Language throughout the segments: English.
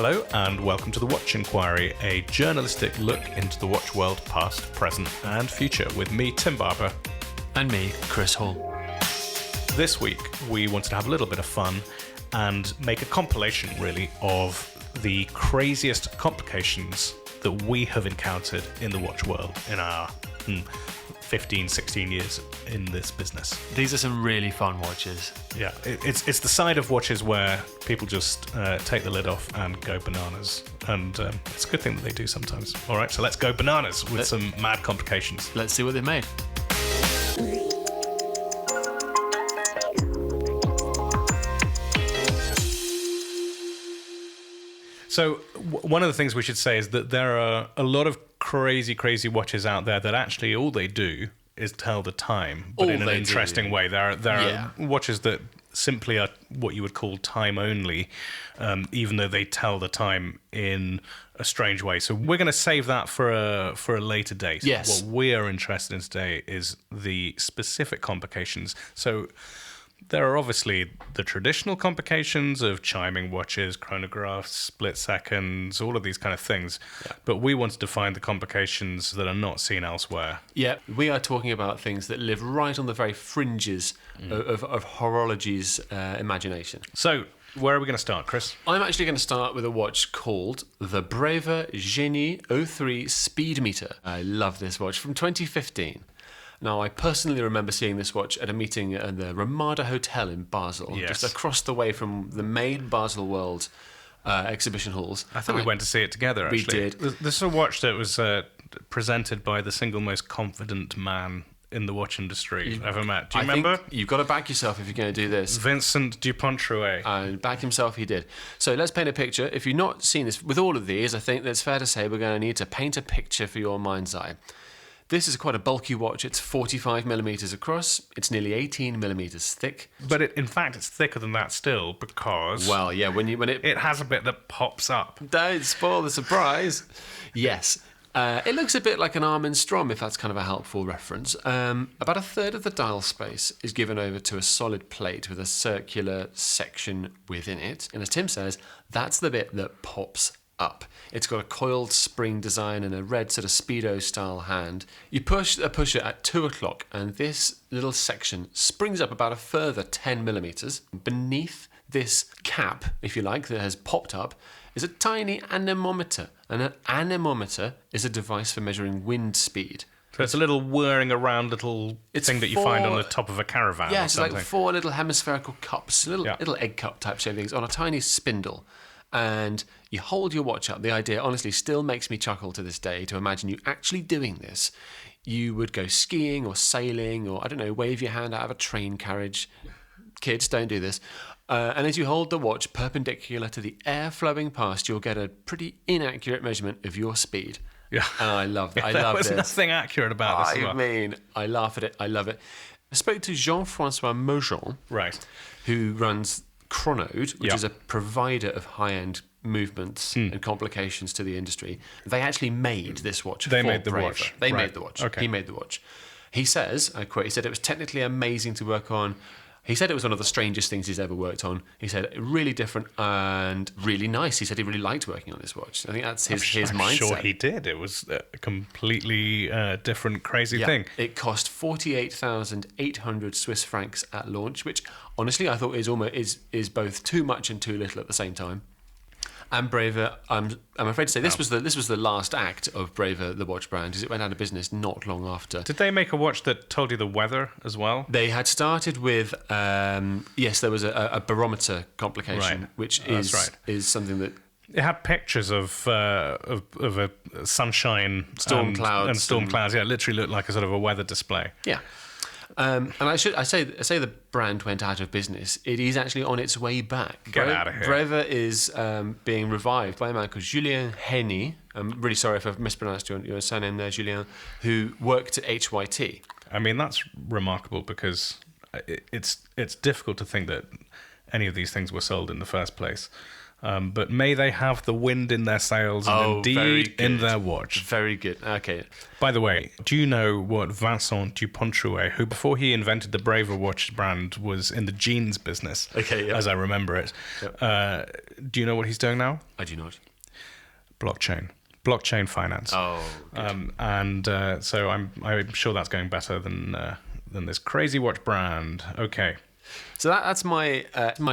Hello and welcome to The Watch Inquiry, a journalistic look into the watch world past, present and future with me, Tim Barber. And me, Chris Hall. This week we wanted to have a little bit of fun and make a compilation really of the craziest complications that we have encountered in the watch world in our 15, 16 years in this business. These are some really fun watches. Yeah, it's the side of watches where people just take the lid off and go bananas. And it's a good thing that they do sometimes. All right, so let's go bananas with some mad complications. Let's see what they've made. So one of the things we should say is that there are a lot of crazy watches out there that actually all they do is tell the time, but in an interesting way. There are watches that simply are what you would call time only, even though they tell the time in a strange way. So we're going to save that for a later date. Yes. What we are interested in today is the specific complications. So there are obviously the traditional complications of chiming watches, chronographs, split seconds, all of these kind of things. Yeah. But we wanted to find the complications that are not seen elsewhere. Yeah, we are talking about things that live right on the very fringes of horology's imagination. So where are we going to start, Chris? I'm actually going to start with a watch called the Brever Genie 03 Speedmeter. I love this watch, from 2015. Now, I personally remember seeing this watch at a meeting at the Ramada Hotel in Basel, just across the way from the main Basel World exhibition halls. I think we went to see it together, actually. We did. This is a watch that was presented by the single most confident man in the watch industry I've ever met. Do you remember? Think you've got to back yourself if you're going to do this. Vincent Dupont-Trouet. And back himself he did. So let's paint a picture. If you've not seen this, with all of these, I think that's fair to say we're going to need to paint a picture for your mind's eye. This is quite a bulky watch. It's 45 millimeters across. It's nearly 18 millimeters thick. But in fact, it's thicker than that still because... Well, yeah, when it has a bit that pops up. Don't spoil the surprise. Yes. It looks a bit like an Arm and Strom, if that's kind of a helpful reference. About a third of the dial space is given over to a solid plate with a circular section within it. And as Tim says, that's the bit that pops up. It's got a coiled spring design and a red sort of Speedo style hand. You push a pusher at 2 o'clock and this little section springs up about a further 10 millimeters. Beneath this cap, if you like, that has popped up is a tiny anemometer. And an anemometer is a device for measuring wind speed. So it's a little whirring around little thing that you find on the top of a caravan or something. Yeah, it's like 4 little hemispherical cups, little egg cup type shaped things on a tiny spindle. And you hold your watch up. The idea, honestly, still makes me chuckle to this day to imagine you actually doing this. You would go skiing or sailing or, I don't know, wave your hand out of a train carriage. Kids, don't do this. And as you hold the watch perpendicular to the air flowing past, you'll get a pretty inaccurate measurement of your speed. Yeah. And I love that. There was nothing accurate about this. I mean, I laugh at it. I love it. I spoke to Jean-François Maujean, who runs Chronode, which is a provider of high-end movements and complications to the industry. They actually made this watch. They made the watch. They made the watch. Okay. He made the watch. He says, I quote, he said it was technically amazing to work on. He said it was one of the strangest things he's ever worked on. He said really different and really nice. He said he really liked working on this watch. I think that's his mindset. I'm sure he did. It was a completely different, crazy thing. It cost 48,800 Swiss francs at launch, which honestly I thought is both too much and too little at the same time. And Brever, I'm afraid to say this was the last act of Brever, the watch brand, because it went out of business not long after. Did they make a watch that told you the weather as well? They had started with there was a barometer complication, which is something that it had pictures of a sunshine, storm clouds. Yeah, it literally looked like a sort of a weather display. Yeah. And I say the brand went out of business. It is actually on its way back. Get out of here. Brever is being revived by a man called Julien Henny. I'm really sorry if I've mispronounced your surname there, Julien, who worked at HYT. I mean, that's remarkable because it's difficult to think that any of these things were sold in the first place. But may they have the wind in their sails and indeed in their watch. Very good. Okay. By the way, do you know what Vincent Dupont-Trouet, who before he invented the Braver watch brand was in the jeans business, as I remember it, do you know what he's doing now? I do not. Blockchain finance. Oh, good. So I'm sure that's going better than this crazy watch brand. Okay. So that's my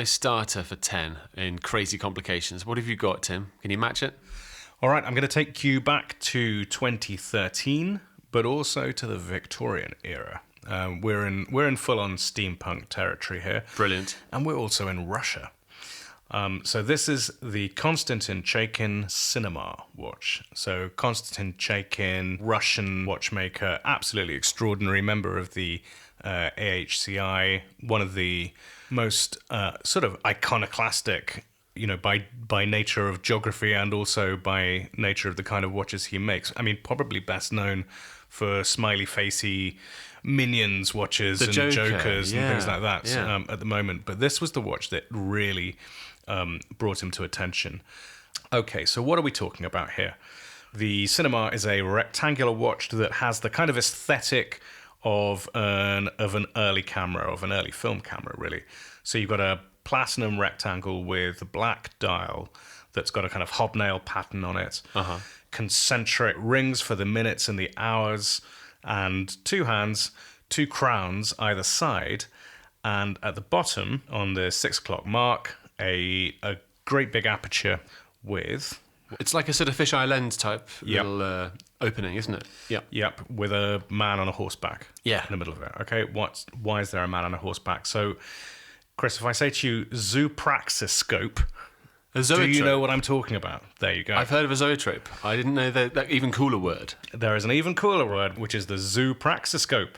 starter for 10 in crazy complications. What have you got, Tim? Can you match it? All right, I'm going to take you back to 2013, but also to the Victorian era. We're in full-on steampunk territory here. Brilliant. And we're also in Russia. So this is the Konstantin Chaykin Cinema watch. So Konstantin Chaykin, Russian watchmaker, absolutely extraordinary member of the AHCI, one of the most sort of iconoclastic, by nature of geography and also by nature of the kind of watches he makes. I mean, probably best known for smiley facey Minions watches and Jokers and things like that at the moment. But this was the watch that really brought him to attention. Okay, so what are we talking about here? The Cinema is a rectangular watch that has the kind of aesthetic of an early camera, of an early film camera, really. So you've got a platinum rectangle with a black dial that's got a kind of hobnail pattern on it, concentric rings for the minutes and the hours, and two hands, two crowns either side, and at the bottom, on the 6 o'clock mark, a great big aperture with... It's like a sort of fisheye lens type little opening, isn't it? Yep, with a man on a horseback in the middle of it. Okay, why is there a man on a horseback? So, Chris, if I say to you zoopraxiscope, do you know what I'm talking about? There you go. I've heard of a zoetrope. I didn't know that even cooler word. There is an even cooler word, which is the zoopraxiscope.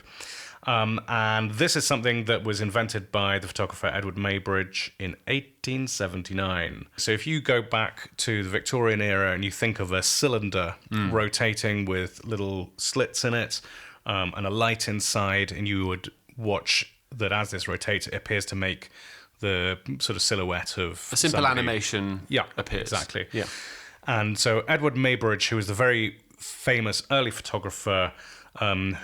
And this is something that was invented by the photographer Edward Maybridge in 1879. So if you go back to the Victorian era and you think of a cylinder rotating with little slits in it and a light inside, and you would watch that as this rotates, it appears to make the sort of silhouette of a simple somebody. Animation appears. Exactly. Yeah. And so Edward Maybridge, who was the very famous early photographer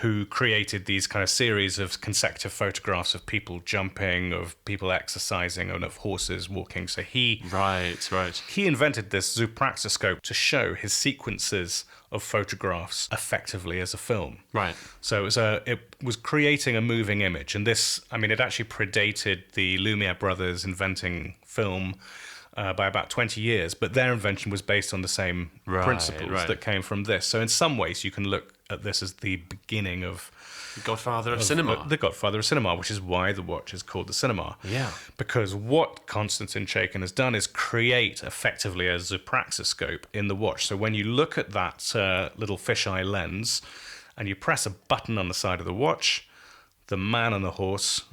who created these kind of series of consecutive photographs of people jumping, of people exercising, and of horses walking. So he invented this zoopraxiscope to show his sequences of photographs effectively as a film. Right. So it was creating a moving image, and this, I mean, it actually predated the Lumiere brothers inventing film by about 20 years, but their invention was based on the same principles that came from this. So in some ways, you can look at this as the beginning of the Godfather of cinema. The Godfather of cinema, which is why the watch is called the Cinema. Yeah. Because what Konstantin Chaykin has done is create effectively a zoopraxiscope in the watch. So when you look at that little fisheye lens and you press a button on the side of the watch, the man on the horse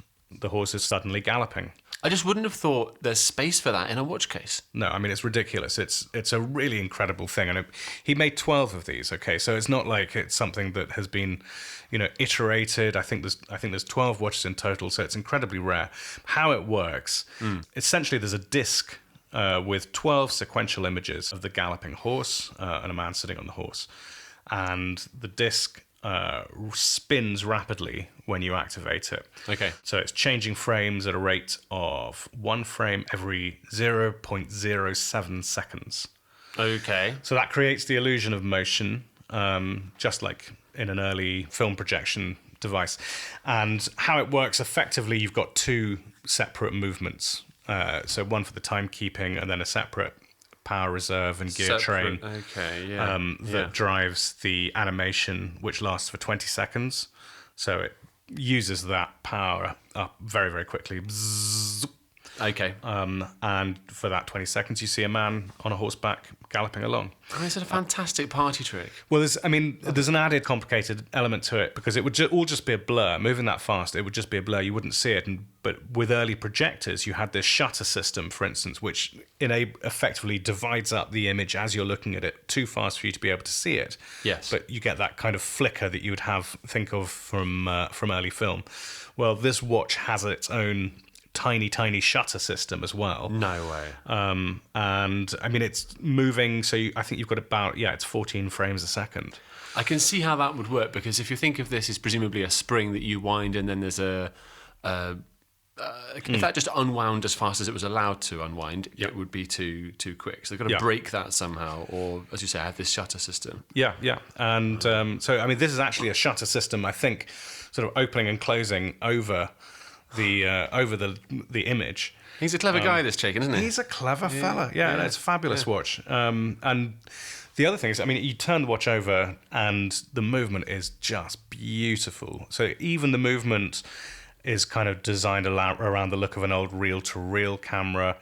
is suddenly galloping. I just wouldn't have thought there's space for that in a watch case. No, I mean, it's ridiculous. It's a really incredible thing. And he made 12 of these, okay? So it's not like it's something that has been, iterated. I think there's 12 watches in total, so it's incredibly rare. How it works, essentially there's a disc with 12 sequential images of the galloping horse and a man sitting on the horse. And the disc spins rapidly when you activate it. Okay. So it's changing frames at a rate of one frame every 0.07 seconds. Okay. So that creates the illusion of motion, just like in an early film projection device. And how it works effectively, you've got two separate movements. So one for the timekeeping and then a separate power reserve and gear train that drives the animation, which lasts for 20 seconds. So it uses that power up very, very quickly. Bzzz. Okay. And for that 20 seconds, you see a man on a horseback galloping along. Oh, it's a fantastic party trick. Well, there's an added complicated element to it because it would all just be a blur. Moving that fast, it would just be a blur. You wouldn't see it. But with early projectors, you had this shutter system, for instance, which effectively divides up the image as you're looking at it too fast for you to be able to see it. Yes. But you get that kind of flicker that you would think of from early film. Well, this watch has its own tiny shutter system as well. No way. And I mean, it's moving. So I think you've got about, it's 14 frames a second. I can see how that would work, because if you think of this as presumably a spring that you wind, and then there's if that just unwound as fast as it was allowed to unwind, it would be too quick. So they've got to break that somehow, or, as you say, have this shutter system. Yeah. And so, I mean, this is actually a shutter system, I think, sort of opening and closing over the image. He's a clever guy, this Chaykin, isn't he? He's a clever fella. Yeah, it's a fabulous watch. And the other thing is, I mean, you turn the watch over and the movement is just beautiful. So even the movement is kind of designed around the look of an old reel-to-reel camera.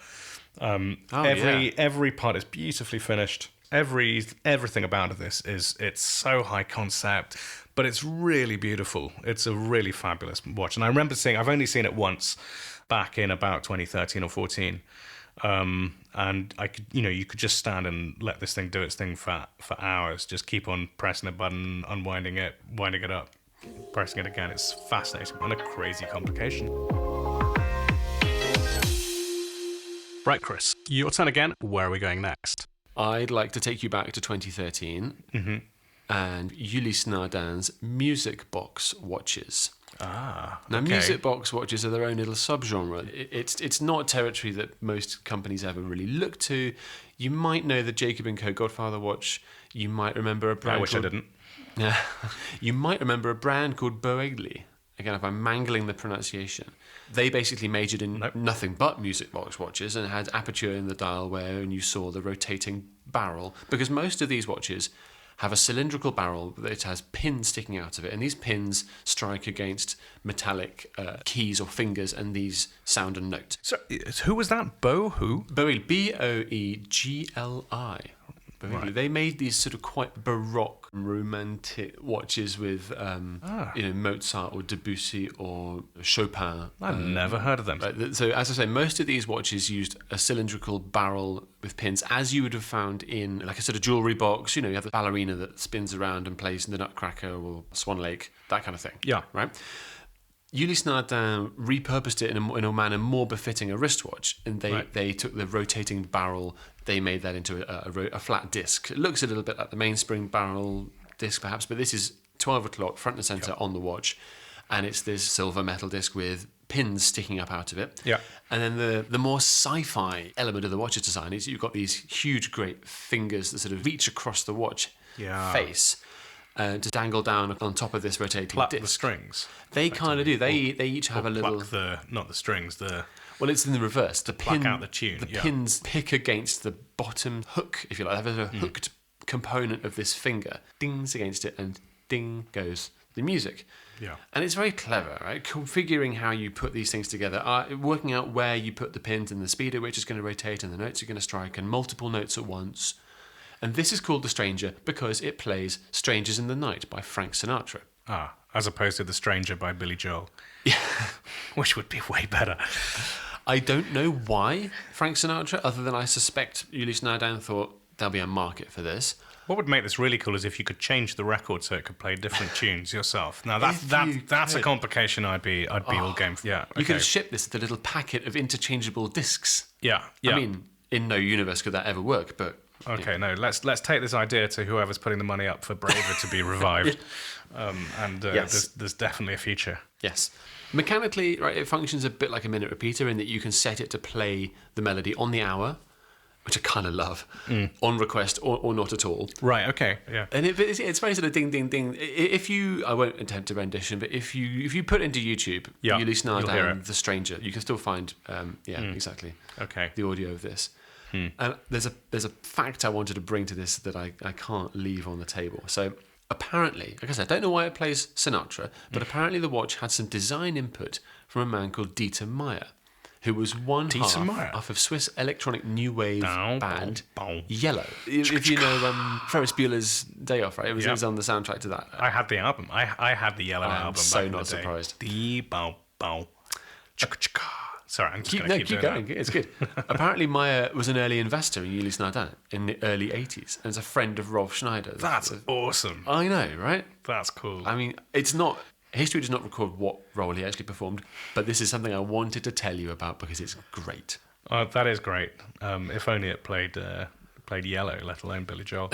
Every part is beautifully finished. Everything about this it's so high concept, but it's really beautiful. It's a really fabulous watch. And I remember I've only seen it once back in about 2013 or 14. And I could, you could just stand and let this thing do its thing for hours. Just keep on pressing a button, unwinding it, winding it up, pressing it again. It's fascinating and a crazy complication. Right, Chris, your turn again. Where are we going next? I'd like to take you back to 2013 and Ulysse Nardin's music box watches. Now, music box watches are their own little subgenre. It's not a territory that most companies ever really look to. You might know the Jacob & Co. Godfather watch. You might remember a brand. I wish I didn't. You might remember a brand called Mille. Again, if I'm mangling the pronunciation, they basically majored in nothing but music box watches and had aperture in the dial where you saw the rotating barrel, because most of these watches have a cylindrical barrel that has pins sticking out of it, and these pins strike against metallic keys or fingers, and these sound a note. So, who was that? Who? Boegli, Boegli. Right. They made these sort of quite baroque, romantic watches with, Mozart or Debussy or Chopin. I've never heard of them. Right. So, as I say, most of these watches used a cylindrical barrel with pins, as you would have found in like a sort of jewellery box. You have the ballerina that spins around and plays in the Nutcracker or Swan Lake, that kind of thing. Yeah. Right? Ulysse Nardin repurposed it in a manner more befitting a wristwatch, and they took the rotating barrel, they made that into a flat disc. It looks a little bit like the mainspring barrel disc perhaps, but this is 12 o'clock front and centre on the watch, and it's this silver metal disc with pins sticking up out of it. Yeah. And then the more sci-fi element of the watch's design is you've got these huge great fingers that sort of reach across the watch face. To dangle down on top of this rotating pluck disc. The strings. They kind of do. They each have a little. Not the strings. Well, it's in the reverse. The pluck out the tune. The pins pick against the bottom hook, if you like. There's a hooked component of this finger. Dings against it, and ding goes the music. Yeah. And it's very clever, right? Configuring how you put these things together, working out where you put the pins and the speed at which it's going to rotate and the notes are going to strike, and multiple notes at once. And this is called The Stranger because it plays Strangers in the Night by Frank Sinatra. As opposed to The Stranger by Billy Joel. Yeah. Which would be way better. I don't know why Frank Sinatra, other than I suspect Ulysse Nardin thought there'll be a market for this. What would make this really cool is if you could change the record so it could play different tunes yourself. Now that's a complication I'd be all game for. Yeah. You could ship this with a little packet of interchangeable discs. Yeah. I mean, in no universe could that ever work, but okay, no, let's take this idea to whoever's putting the money up for Braver to be revived. There's definitely a future. Yes. Mechanically, right, it functions a bit like a minute repeater in that you can set it to play the melody on the hour, which I kind of love, on request or not at all. Right, okay, yeah. And it's very sort of ding, ding, ding. I won't attempt a rendition, but if you put into YouTube, Ulysse Nardin, The Stranger, you can still find, exactly, the audio of this. And there's a fact I wanted to bring to this that I can't leave on the table. So apparently, like I said, I don't know why it plays Sinatra, but apparently the watch had some design input from a man called Dieter Meier, who was one half of Swiss electronic new wave band Yellow. If you know Ferris Bueller's Day Off, right? It was on the soundtrack to that. I had the album. I had the Yellow album. I'm so not surprised. Sorry, I'm just going to keep going. That. It's good. Apparently, Meier was an early investor in Ulysse Nardin in the early 80s and is a friend of Rolf Schneider. That's awesome. I know, right? That's cool. I mean, it's not History does not record what role he actually performed, but this is something I wanted to tell you about because it's great. That is great. If only it played Yellow, let alone Billy Joel.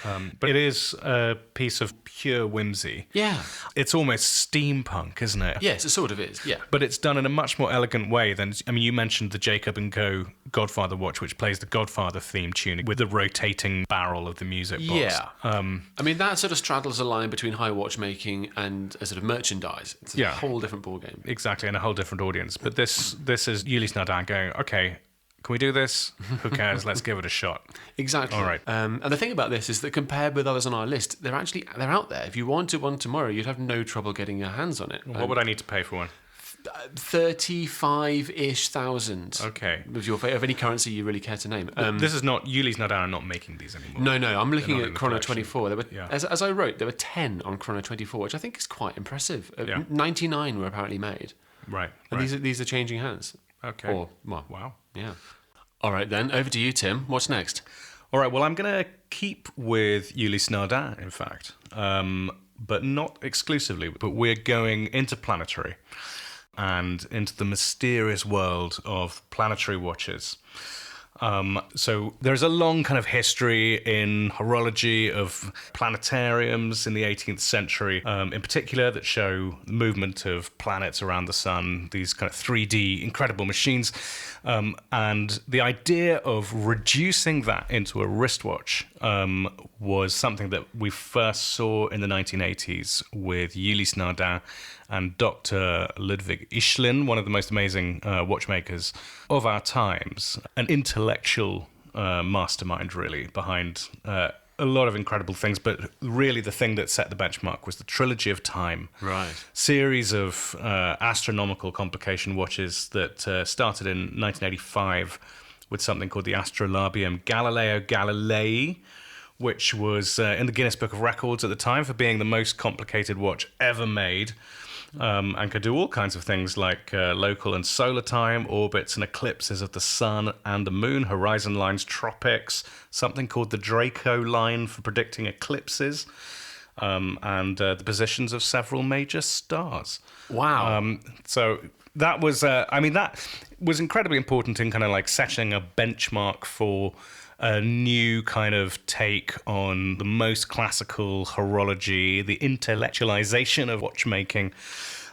But it is a piece of pure whimsy. Yeah. It's almost steampunk, isn't it? Yes, it sort of is, yeah. But it's done in a much more elegant way than... I mean, you mentioned the Jacob & Co. Godfather watch, which plays the Godfather theme tune with the rotating barrel of the music box. Yeah. I mean, that sort of straddles a line between high watchmaking and a sort of merchandise. It's a whole different ballgame. Exactly, and a whole different audience. But this is Ulysse Nardin going, okay... Can we do this? Who cares? Let's give it a shot. Exactly. All right. And the thing about this is that compared with others on our list, they're out there. If you wanted one tomorrow, you'd have no trouble getting your hands on it. What would I need to pay for one? 35-ish thousand. Okay. Of any currency you really care to name. This is not Ulysse Nardin are not making these anymore. No. I'm looking at Chrono 24. There were, as I wrote, there were 10 on Chrono 24, which I think is quite impressive. 99 were apparently made. Right. And these are changing hands. Okay. Wow. Yeah. All right, then. Over to you, Tim. What's next? All right, well, I'm going to keep with Ulysse Nardin, in fact, but not exclusively. But we're going interplanetary and into the mysterious world of planetary watches. So there's a long kind of history in horology of planetariums in the 18th century, in particular, that show the movement of planets around the sun, these kind of 3D incredible machines. And the idea of reducing that into a wristwatch was something that we first saw in the 1980s with Ulysse Nardin and Dr. Ludwig Ischlin, one of the most amazing watchmakers of our times, an intellectual mastermind, really, behind a lot of incredible things. But really the thing that set the benchmark was the Trilogy of Time. Right. Series of astronomical complication watches that started in 1985 with something called the Astrolabium Galileo Galilei, which was in the Guinness Book of Records at the time for being the most complicated watch ever made. And could do all kinds of things like local and solar time, orbits and eclipses of the sun and the moon, horizon lines, tropics, something called the Draco line for predicting eclipses, and the positions of several major stars. Wow. So that was, that was incredibly important in kind of like setting a benchmark for a new kind of take on the most classical horology, the intellectualization of watchmaking.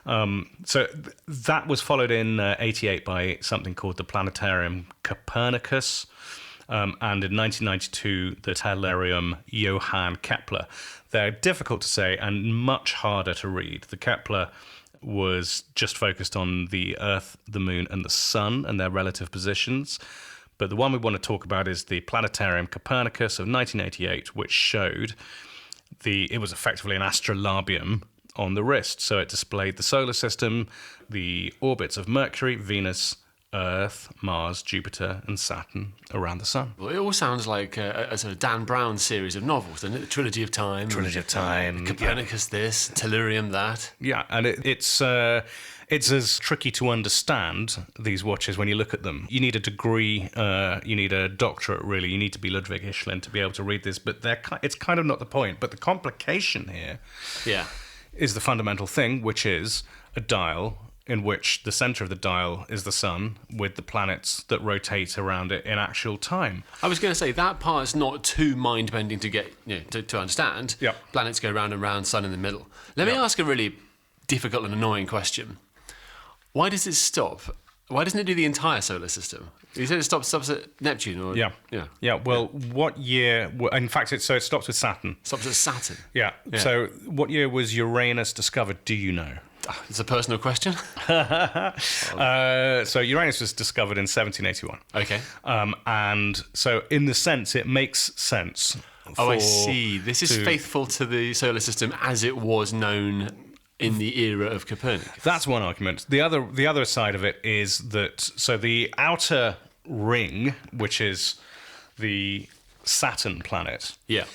So that was followed in 88 by something called the Planetarium Copernicus, and in 1992 the Tellurium Johann Kepler. They're difficult to say and much harder to read. The Kepler was just focused on the Earth, the Moon, and the Sun and their relative positions. But the one we want to talk about is the Planetarium Copernicus of 1988, which showed it was effectively an astrolabium on the wrist. So it displayed the solar system, the orbits of Mercury, Venus, Earth, Mars, Jupiter, and Saturn around the sun. Well, it all sounds like a sort of Dan Brown series of novels, doesn't it? The Trilogy of Time. Copernicus this, Tellurium that. Yeah, and it's as tricky to understand, these watches, when you look at them. You need a degree, you need a doctorate, really. You need to be Ludwig Ischlin to be able to read this, but it's kind of not the point. But the complication here is the fundamental thing, which is a dial in which the center of the dial is the sun with the planets that rotate around it in actual time. I was going to say, that part's not too mind-bending to get to understand. Yep. Planets go round and round, sun in the middle. Let me ask a really difficult and annoying question. Why does it stop? Why doesn't it do the entire solar system? You said it stops at Neptune, or Well, what year? In fact, it stops with Saturn. Stops at Saturn. Yeah. So, what year was Uranus discovered? Do you know? It's a personal question. So Uranus was discovered in 1781. Okay. And so, in the sense, it makes sense. I see. This is faithful to the solar system as it was known in the era of Copernicus. That's one argument. The other side of it is that the outer ring, which is the Saturn planet. Yeah.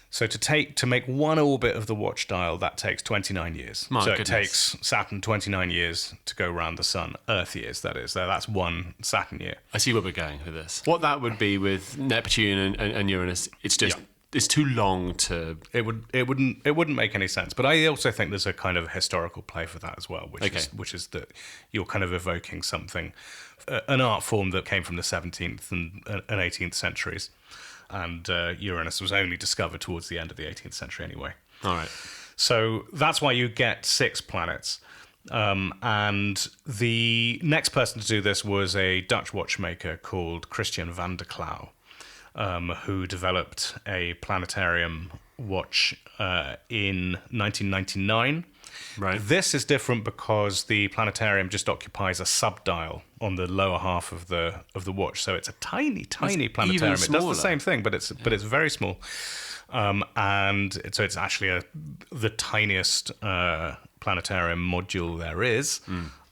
So to make one orbit of the watch dial, that takes 29 years. It takes Saturn 29 years to go around the sun. Earth years, that is. That's one Saturn year. I see where we're going with this. What that would be with Neptune and Uranus, it's just it's too long to. It wouldn't make any sense. But I also think there's a kind of historical play for that as well, which is that you're kind of evoking something, an art form that came from the 17th and 18th centuries, and Uranus was only discovered towards the end of the 18th century anyway. All right. So that's why you get 6 planets. And the next person to do this was a Dutch watchmaker called Christian van der Klauw, who developed a planetarium watch in 1999. Right. This is different because the planetarium just occupies a subdial on the lower half of the watch, so it's a tiny planetarium. It does the same thing, but it's very small. And so it's actually the tiniest planetarium module there is.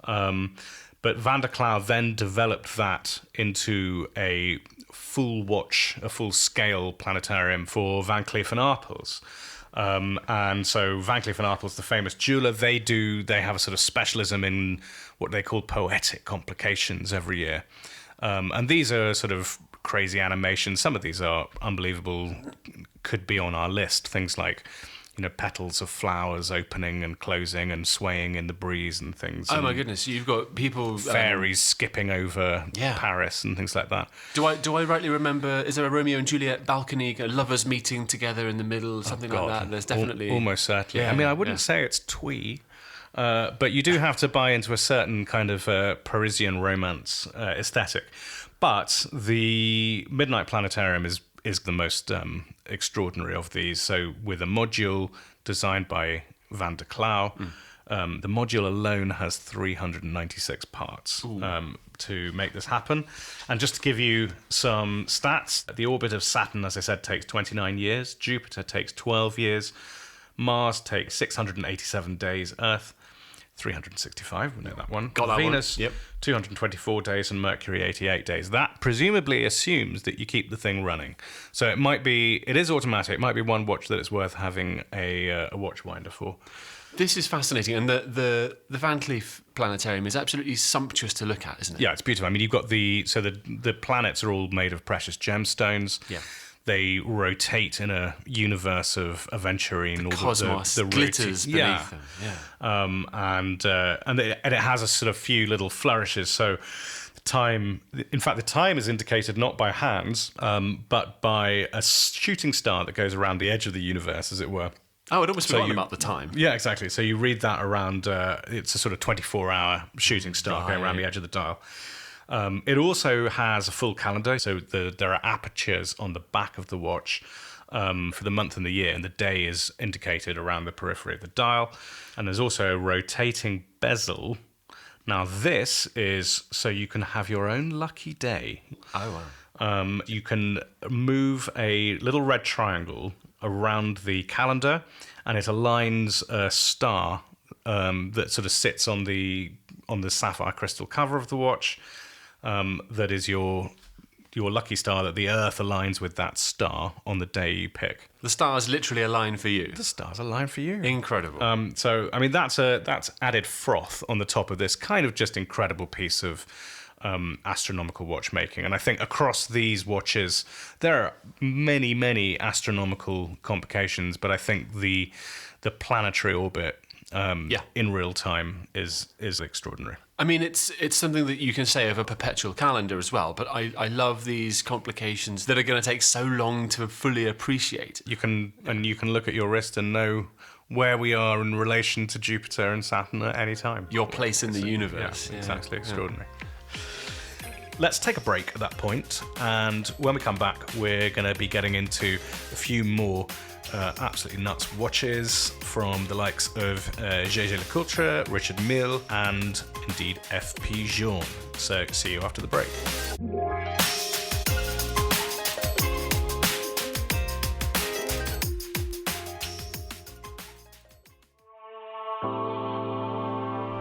But van der Klauw then developed that into a full-scale planetarium for Van Cleef & Arpels. And so Van Cleef & Arpels, the famous jeweler, they have a sort of specialism in what they call poetic complications every year. And these are sort of crazy animations. Some of these are unbelievable, could be on our list. Things like, petals of flowers opening and closing and swaying in the breeze and things. Oh my goodness! You've got people, fairies skipping over Paris and things like that. Do I rightly remember? Is there a Romeo and Juliet balcony, lovers meeting together in the middle, something like that? There's definitely almost certainly. I wouldn't say it's twee. But you do have to buy into a certain kind of Parisian romance aesthetic. But the Midnight Planetarium is the most extraordinary of these. So with a module designed by van der Klauw, the module alone has 396 parts to make this happen. And just to give you some stats, the orbit of Saturn, as I said, takes 29 years. Jupiter takes 12 years. Mars takes 687 days. Earth, 365, we know that one. Got that Venus, one. Yep. 224 days, and Mercury, 88 days. That presumably assumes that you keep the thing running. So it is automatic. It might be one watch that it's worth having a watch winder for. This is fascinating, and the Van Cleef Planetarium is absolutely sumptuous to look at, isn't it? Yeah, it's beautiful. I mean, you've got the planets are all made of precious gemstones. Yeah. They rotate in a universe of aventurine. The cosmos glitters beneath them. Yeah. And it has a sort of few little flourishes. So the time is indicated not by hands, but by a shooting star that goes around the edge of the universe, as it were. Oh, I'd almost forgotten about the time. Yeah, exactly. So you read that around, it's a sort of 24-hour shooting star going around the edge of the dial. It also has a full calendar, so there are apertures on the back of the watch for the month and the year, and the day is indicated around the periphery of the dial. And there's also a rotating bezel. Now, this is so you can have your own lucky day. Oh, wow. You can move a little red triangle around the calendar, and it aligns a star that sort of sits on the sapphire crystal cover of the watch. That is your lucky star, that the Earth aligns with that star on the day you pick. The stars literally align for you. The stars align for you. Incredible. So I mean that's added froth on the top of this kind of just incredible piece of astronomical watchmaking. And I think across these watches there are many astronomical complications, but I think the planetary orbit in real time is extraordinary. I mean, it's something that you can say of a perpetual calendar as well, but I love these complications that are going to take so long to fully appreciate. You can look at your wrist and know where we are in relation to Jupiter and Saturn at any time. Your place in the universe. Yeah, exactly, extraordinary. Let's take a break at that point, and when we come back, we're going to be getting into a few more absolutely nuts watches from the likes of Jaeger-LeCoultre, Richard Mille, and indeed F.P. Journe. So see you after the break.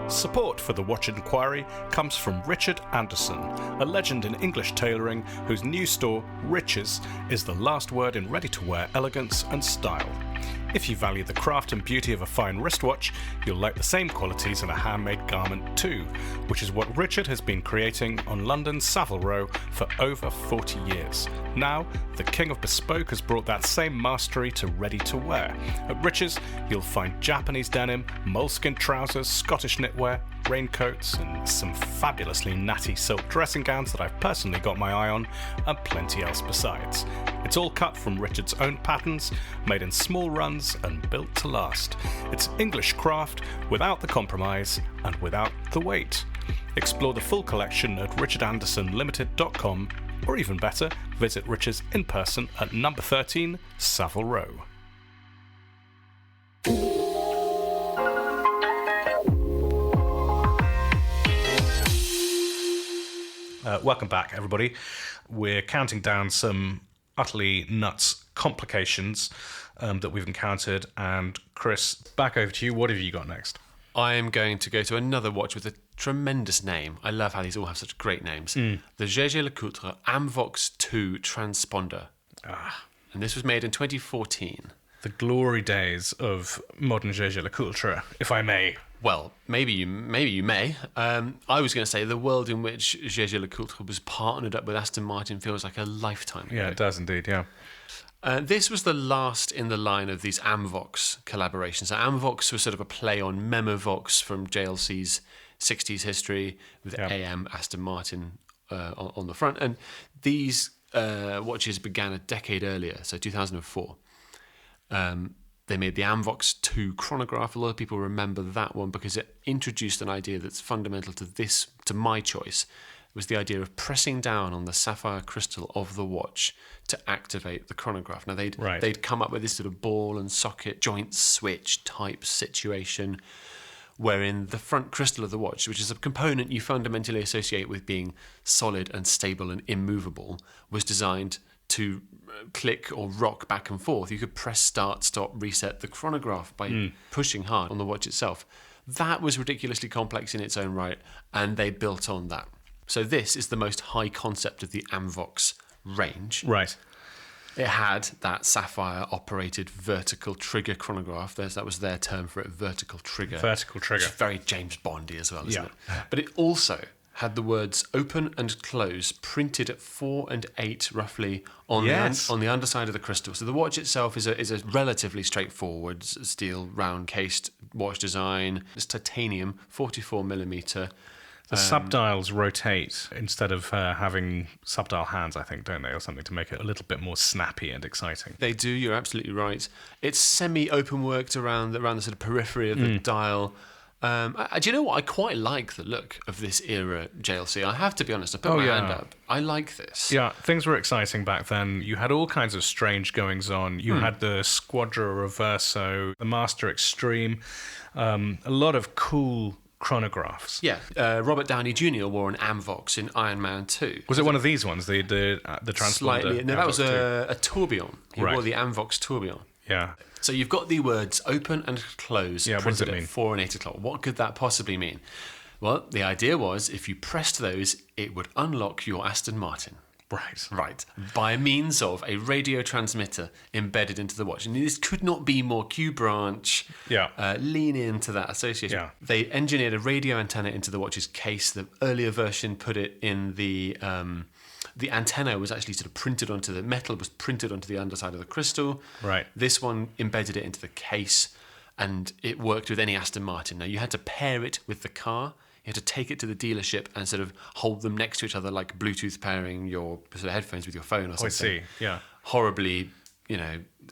Support for the Watch Inquiry comes from Richard Anderson, a legend in English tailoring whose new store, Riches, is the last word in ready-to-wear elegance and style. If you value the craft and beauty of a fine wristwatch, you'll like the same qualities in a handmade garment too, which is what Richard has been creating on London's Savile Row for over 40 years. Now, the king of bespoke has brought that same mastery to ready-to-wear. At Rich's, you'll find Japanese denim, moleskin trousers, Scottish knitwear, raincoats, and some fabulously natty silk dressing gowns that I've personally got my eye on, and plenty else besides. It's all cut from Richard's own patterns, made in small runs and built to last. It's English craft without the compromise and without the weight. Explore the full collection at richardandersonlimited.com, or even better, visit Richard's in person at number 13 Savile Row. Welcome back, everybody. We're counting down some utterly nuts complications that we've encountered. And Chris, back over to you. What have you got next? I am going to go to another watch with a tremendous name. I love how these all have such great names. The Jaeger-LeCoultre Amvox 2 transponder. And this was made in 2014. The glory days of modern Jaeger-LeCoultre, if I may. Well, maybe you may. I was going to say the world in which Jaeger-LeCoultre was partnered up with Aston Martin feels like a lifetime ago. Yeah, it does indeed, yeah. This was the last in the line of these Amvox collaborations. So Amvox was sort of a play on Memovox from JLC's 60s history with AM Aston Martin on the front. And these watches began a decade earlier, so 2004. They made the Amvox 2 chronograph. A lot of people remember that one because it introduced an idea that's fundamental to my choice. It was the idea of pressing down on the sapphire crystal of the watch to activate the chronograph. Now, they'd come up with this sort of ball and socket joint switch type situation wherein the front crystal of the watch, which is a component you fundamentally associate with being solid and stable and immovable, was designed to click or rock back and forth. You could press start, stop, reset the chronograph by pushing hard on the watch itself. That was ridiculously complex in its own right, and they built on that. So this is the most high concept of the Amvox range. Right. It had that sapphire-operated vertical trigger chronograph. That was their term for it, vertical trigger. Vertical trigger. Which is very James Bondy as well, isn't it? But it also had the words open and close printed at 4 and 8 roughly on the underside of the crystal. So the watch itself is a relatively straightforward steel round cased watch design. It's titanium, 44mm. The subdials rotate instead of having subdial hands, I think, don't they, or something, to make it a little bit more snappy and exciting. They do, you're absolutely right. It's semi-open worked around the sort of periphery of the dial. Do you know what? I quite like the look of this era JLC. I have to be honest. I put my hand up. I like this. Yeah, things were exciting back then. You had all kinds of strange goings on. You had the Squadra Reverso, the Master Extreme, a lot of cool chronographs. Yeah, Robert Downey Jr. wore an Amvox in Iron Man 2. Was it one of these ones, the transponder? Slightly. No, that was a tourbillon. He wore the Amvox tourbillon. Yeah. So you've got the words open and close printed at 4 and 8 o'clock. What could that possibly mean? Well, the idea was if you pressed those, it would unlock your Aston Martin. Right. By means of a radio transmitter embedded into the watch. And this could not be more Q branch. Lean into that association. Yeah. They engineered a radio antenna into the watch's case. The earlier version put it in the antenna was actually sort of printed onto the metal, was printed onto the underside of the crystal. Right. This one embedded it into the case, and it worked with any Aston Martin. Now, you had to pair it with the car. You had to take it to the dealership and sort of hold them next to each other, like Bluetooth pairing your sort of headphones with your phone or something. I see, yeah. Horribly,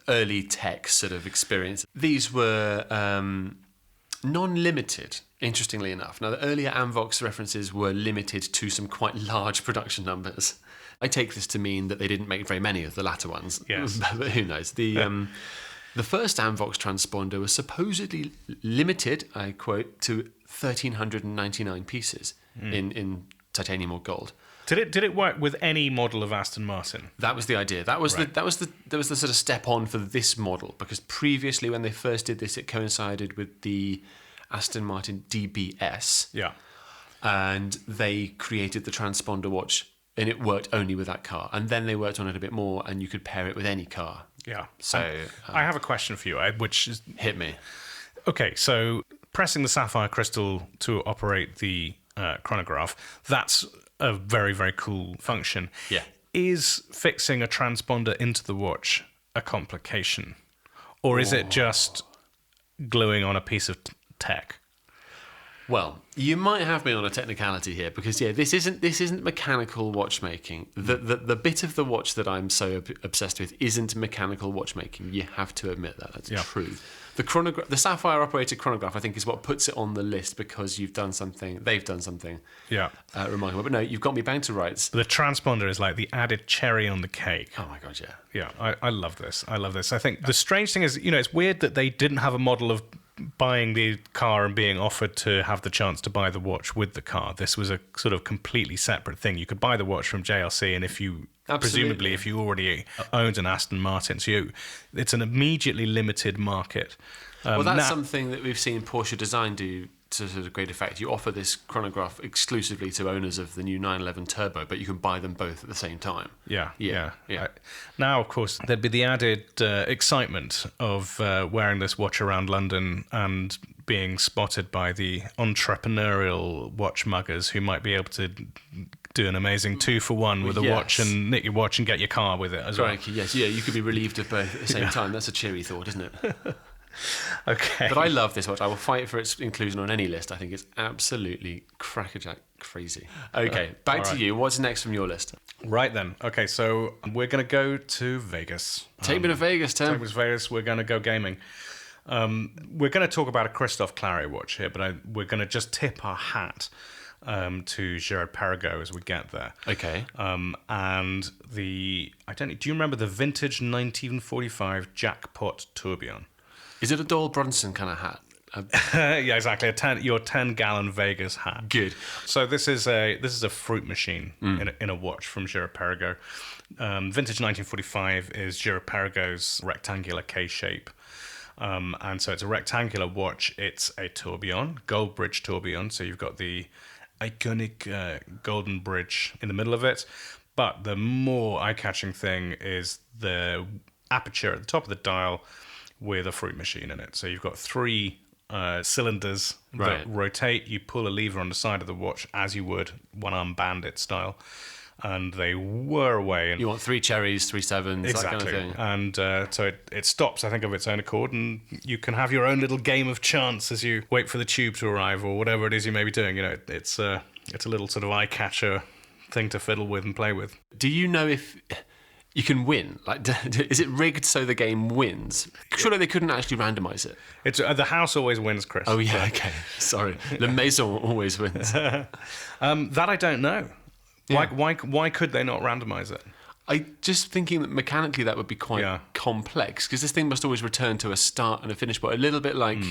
early tech sort of experience. These were non-limited, interestingly enough. Now, the earlier Amvox references were limited to some quite large production numbers. I take this to mean that they didn't make very many of the latter ones. Yes. But who knows? The first Amvox transponder was supposedly limited, I quote, to 1,399 pieces in titanium or gold. Did it work with any model of Aston Martin? That was the idea. That was the sort of step on for this model, because previously when they first did this, it coincided with the Aston Martin DBS. Yeah. And they created the transponder watch, and it worked only with that car. And then they worked on it a bit more, and you could pair it with any car. Yeah. So I have a question for you, which is... Hit me. Okay, so pressing the sapphire crystal to operate the chronograph, that's a very, very cool function. Yeah. Is fixing a transponder into the watch a complication? Or is it just gluing on a piece of tech? Well, you might have me on a technicality here because this isn't mechanical watchmaking. The bit of the watch that I'm so obsessed with isn't mechanical watchmaking. You have to admit that. That's true. The sapphire operated chronograph, I think, is what puts it on the list because they've done something remarkable. But no, you've got me bang to rights. The transponder is like the added cherry on the cake. Oh my god, yeah. Yeah, I love this. I think the strange thing is, it's weird that they didn't have a model of buying the car and being offered to have the chance to buy the watch with the car. This was a sort of completely separate thing. You could buy the watch from JLC, and if you already owned an Aston Martin, so it's an immediately limited market. Well, that's something that we've seen Porsche Design do to sort of great effect. You offer this chronograph exclusively to owners of the new 911 Turbo, but you can buy them both at the same time. Yeah. Now, of course, there'd be the added excitement of wearing this watch around London and being spotted by the entrepreneurial watch muggers who might be able to do an amazing 2-for-1 with a watch and nick your watch and get your car with it as well. Yes, you could be relieved of both at the same time. That's a cheery thought, isn't it? Okay. But I love this watch. I will fight for its inclusion on any list. I think it's absolutely crackerjack crazy. Okay, back to you. What's next from your list? Right then. Okay, so we're going to go to Vegas. Take me to Vegas, Tim. Take me to Vegas. We're going to go gaming. We're going to talk about a Christophe Claret watch here, but we're going to just tip our hat to Girard-Perregaux as we get there. Okay. And do you remember the vintage 1945 jackpot tourbillon? Is it a Doyle Bronson kind of hat? Yeah, exactly. Your 10-gallon Vegas hat. Good. So this is a fruit machine in a watch from Girard-Perregaux. Vintage 1945 is Girard-Perregaux's rectangular K shape. And so it's a rectangular watch. It's a tourbillon, gold bridge tourbillon. So you've got the iconic golden bridge in the middle of it. But the more eye-catching thing is the aperture at the top of the dial with a fruit machine in it. So you've got 3 cylinders that rotate. You pull a lever on the side of the watch as you would one-arm bandit style. And they whir away. And you want 3 cherries, 3 sevens, exactly. That kind of thing. And so it stops, I think, of its own accord, and you can have your own little game of chance as you wait for the tube to arrive or whatever it is you may be doing. It's a little sort of eye-catcher thing to fiddle with and play with. Do you know if you can win? Like, is it rigged so the game wins? Surely they couldn't actually randomise it. It's the house always wins, Chris. Oh yeah, okay. Sorry, Le Maison always wins. That I don't know. Yeah. Why could they not randomise it? I just thinking that mechanically that would be quite complex because this thing must always return to a start and a finish, but a little bit like.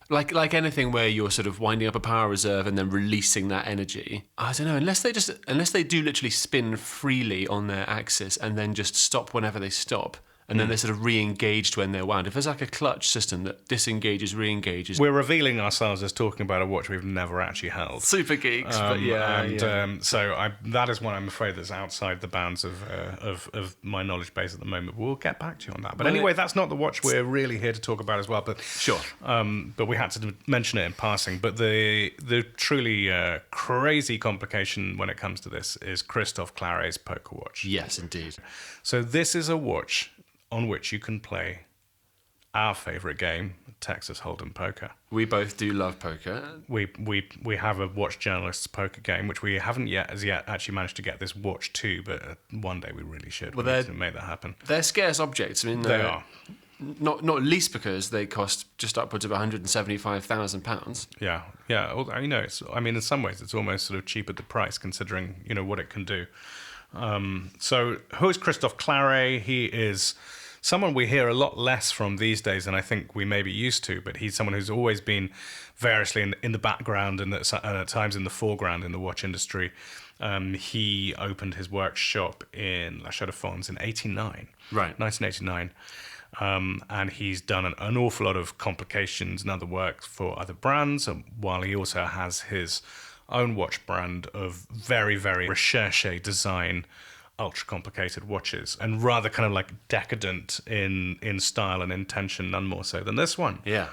Like anything where you're sort of winding up a power reserve and then releasing that energy. I don't know, unless they do literally spin freely on their axis and then just stop whenever they stop. And then they're sort of re-engaged when they're wound. If there's like a clutch system that disengages, re-engages. We're revealing ourselves as talking about a watch we've never actually held. Super geeks, but so that is one I'm afraid that's outside the bounds of my knowledge base at the moment. We'll get back to you on that. But anyway, that's not the watch we're really here to talk about as well. But sure. But we had to mention it in passing. But the truly crazy complication when it comes to this is Christophe Claret's poker watch. Yes, indeed. So this is a watch on which you can play our favourite game, Texas Hold'em Poker. We both do love poker. We have a watch journalist's poker game, which we haven't as yet actually managed to get this watch to, but one day we really should. Well, we need to make that happen. They're scarce objects. I mean, they are. Not least because they cost just upwards of £175,000. Yeah. It's. I mean, in some ways, it's almost sort of cheap at the price, considering what it can do. So who is Christophe Claret? He is someone we hear a lot less from these days than I think we may be used to, but he's someone who's always been variously in the background and at times in the foreground in the watch industry. He opened his workshop in La Chaux-de-Fonds in 1989. And he's done an awful lot of complications and other work for other brands, while he also has his own watch brand of very, very recherche design ultra complicated watches, and rather kind of like decadent in style and intention, none more so than this one. Yeah.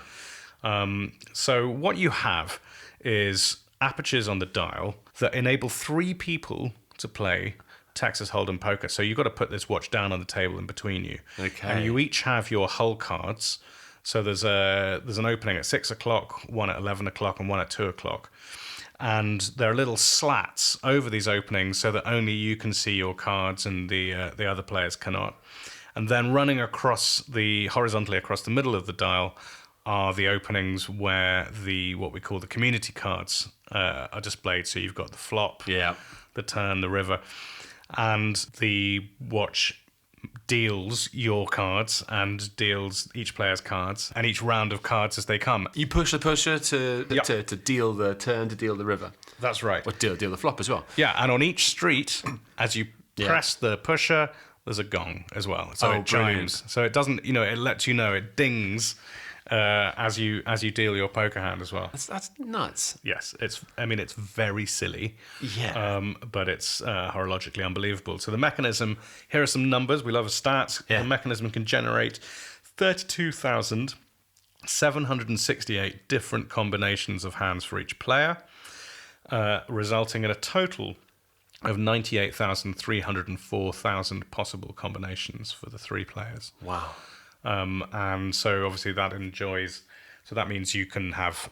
So what you have is apertures on the dial that enable 3 people to play Texas Hold'em poker. So you've got to put this watch down on the table in between you. Okay. And you each have your hull cards. So there's an opening at 6 o'clock, one at 11 o'clock, and one at 2 o'clock. And there are little slats over these openings so that only you can see your cards and the other players cannot. And then running horizontally across the middle of the dial are the openings where what we call the community cards are displayed. So you've got the flop, the turn, the river, and the watch deals your cards and deals each player's cards and each round of cards as they come. You push the pusher to deal the turn, to deal the river. That's right. Or deal the flop as well. Yeah, and on each street, as you press the pusher, there's a gong as well. So it chimes. Brilliant. So it doesn't, it lets you know, it dings as you deal your poker hand as well. That's nuts. Yes, it's very silly. Yeah. But it's horologically unbelievable. So the mechanism, here are some numbers. We love stats. Yeah. The mechanism can generate 32,768 different combinations of hands for each player, resulting in a total of 98,304,000 possible combinations for the 3 players. Wow. And so obviously so that means you can have,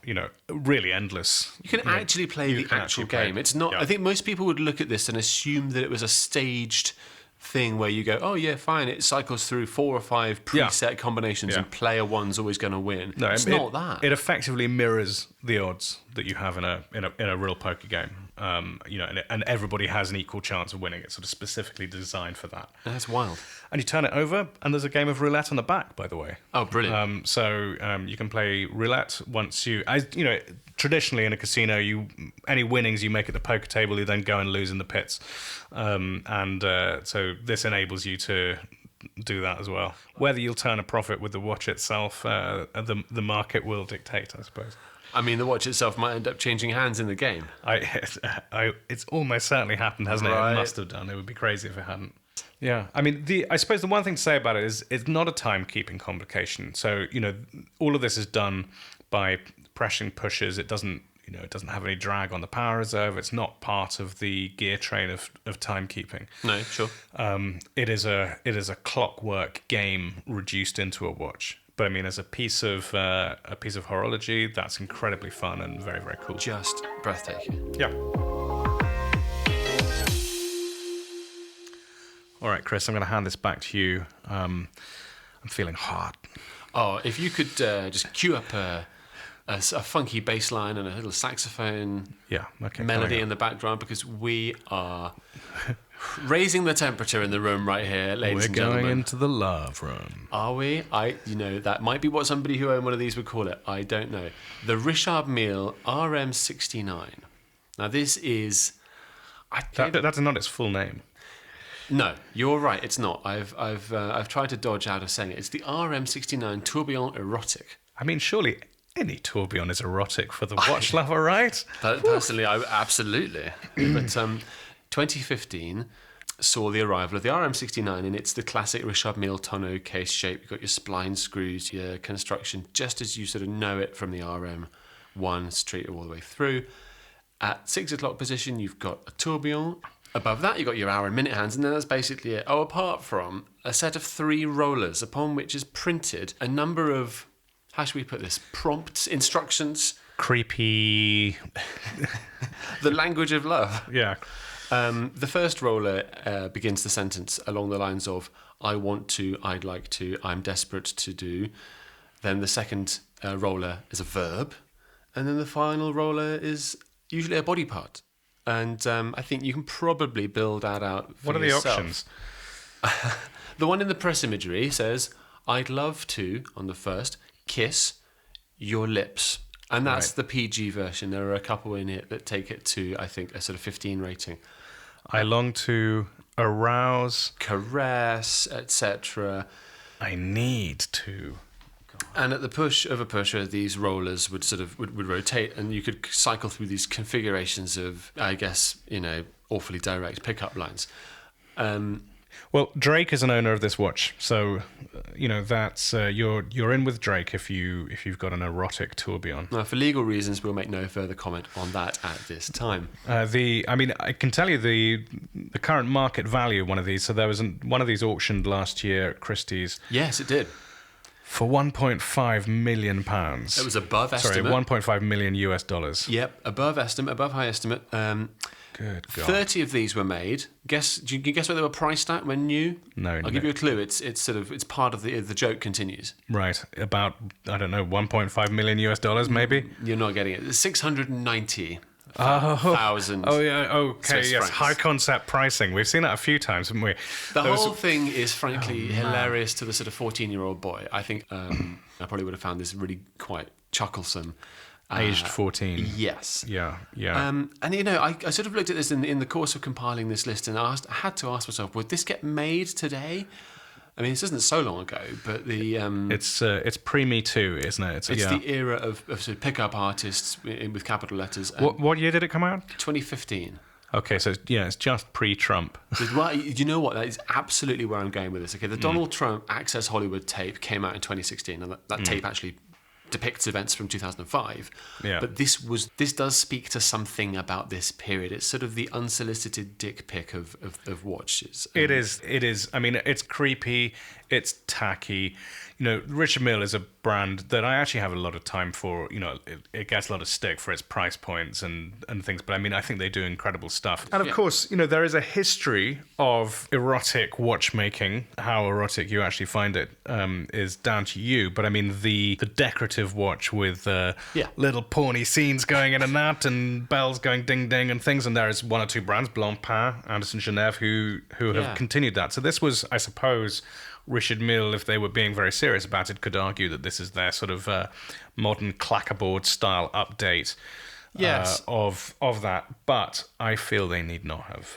really endless. You can actually play the actual game. It's not, I think most people would look at this and assume that it was a staged thing where you go, oh yeah, fine, it cycles through 4 or 5 preset combinations and player one's always going to win. No, it's not that. It effectively mirrors the odds that you have in a real poker game. And everybody has an equal chance of winning. It's sort of specifically designed for that. That's wild. And you turn it over, and there's a game of roulette on the back, by the way. Oh, brilliant. So you can play roulette once traditionally in a casino, any winnings you make at the poker table, you then go and lose in the pits. So this enables you to do that as well. Whether you'll turn a profit with the watch itself, the market will dictate, I suppose. I mean, the watch itself might end up changing hands in the game. It's almost certainly happened, hasn't it? It must have done. It would be crazy if it hadn't. Yeah, I mean, I suppose the one thing to say about it is it's not a timekeeping complication. So, all of this is done by pressing pushers. It doesn't have any drag on the power reserve. It's not part of the gear train of timekeeping. No, sure. It is a clockwork game reduced into a watch. But I mean, as a piece of horology, that's incredibly fun and very, very cool. Just breathtaking. Yeah. All right, Chris, I'm going to hand this back to you. I'm feeling hot. Oh, if you could just cue up a funky bass line and a little saxophone melody in the background, because we are raising the temperature in the room right here, ladies and gentlemen. We're going into the love room. Are we? That might be what somebody who owned one of these would call it. I don't know. The Richard Mille RM69. Now, this is... That's not its full name. No, you're right. It's not. I've tried to dodge out of saying it. It's the RM69 Tourbillon Erotic. I mean, surely any tourbillon is erotic for the watch lover, right? Personally, absolutely. But 2015 saw the arrival of the RM69, and it's the classic Richard Mille tonneau case shape. You've got your spline screws, your construction, just as you sort of know it from the RM1 straight all the way through. At 6 o'clock position, you've got a tourbillon. Above that, you've got your hour and minute hands, and then that's basically it. Oh, apart from a set of 3 rollers upon which is printed a number of, how should we put this, prompts, instructions. Creepy. The language of love. Yeah. The first roller begins the sentence along the lines of, I want to, I'd like to, I'm desperate to do. Then the second roller is a verb. And then the final roller is usually a body part. And I think you can probably build that out for yourself. What are the options? The one in the press imagery says, I'd love to, on the first, kiss your lips. And that's the PG version. There are a couple in it that take it to, I think, a sort of 15 rating. I long to arouse, caress, etc. I need to. And at the push of a pusher, these rollers would sort of would rotate, and you could cycle through these configurations of, I guess, awfully direct pickup lines. Well, Drake is an owner of this watch, so that's you're in with Drake if you've got an erotic tourbillon. Now, for legal reasons, we'll make no further comment on that at this time. I can tell you the current market value of one of these. So there was one of these auctioned last year at Christie's. Yes, it did. For £1.5 million. It was above estimate. Sorry, $1.5 million US. Yep, above estimate, above high estimate. Good God. 30 of these were made. Do you guess what they were priced at when new? No. I'll give you a clue. It's part of the joke continues. Right. About, I don't know, $1.5 million US maybe? You're not getting it. 690,000. Oh yeah. Okay. Swiss Yes. francs. High concept pricing. We've seen that a few times, haven't we? The whole thing is frankly hilarious to the sort of 14-year-old boy. I think I probably would have found this really quite chucklesome. Aged 14. Yes. Yeah. And I sort of looked at this in the course of compiling this list, and I had to ask myself, would this get made today? I mean, this isn't so long ago, but the it's pre-Me Too, isn't it? It's the era of sort of pickup artists with capital letters. What year did it come out? 2015. Okay, so it's just pre-Trump. Well, you know what? That is absolutely where I'm going with this. Okay, the Donald Trump Access Hollywood tape came out in 2016, and that tape actually depicts events from 2005. Yeah. But this does speak to something about this period. It's sort of the unsolicited dick pic of watches. It is. I mean, it's creepy. It's tacky. Richard Mille is a brand that I actually have a lot of time for. It gets a lot of stick for its price points and things, but I mean, I think they do incredible stuff. And of course, there is a history of erotic watchmaking. How erotic you actually find it is down to you. But I mean, the decorative watch with little porny scenes going in and out, and bells going ding ding and things. And there is one or two brands, Blancpain, Anderson Genève, who have continued that. So this was, I suppose, Richard Mille, if they were being very serious about it, could argue that this is their sort of modern clackerboard style update of that. But I feel they need not have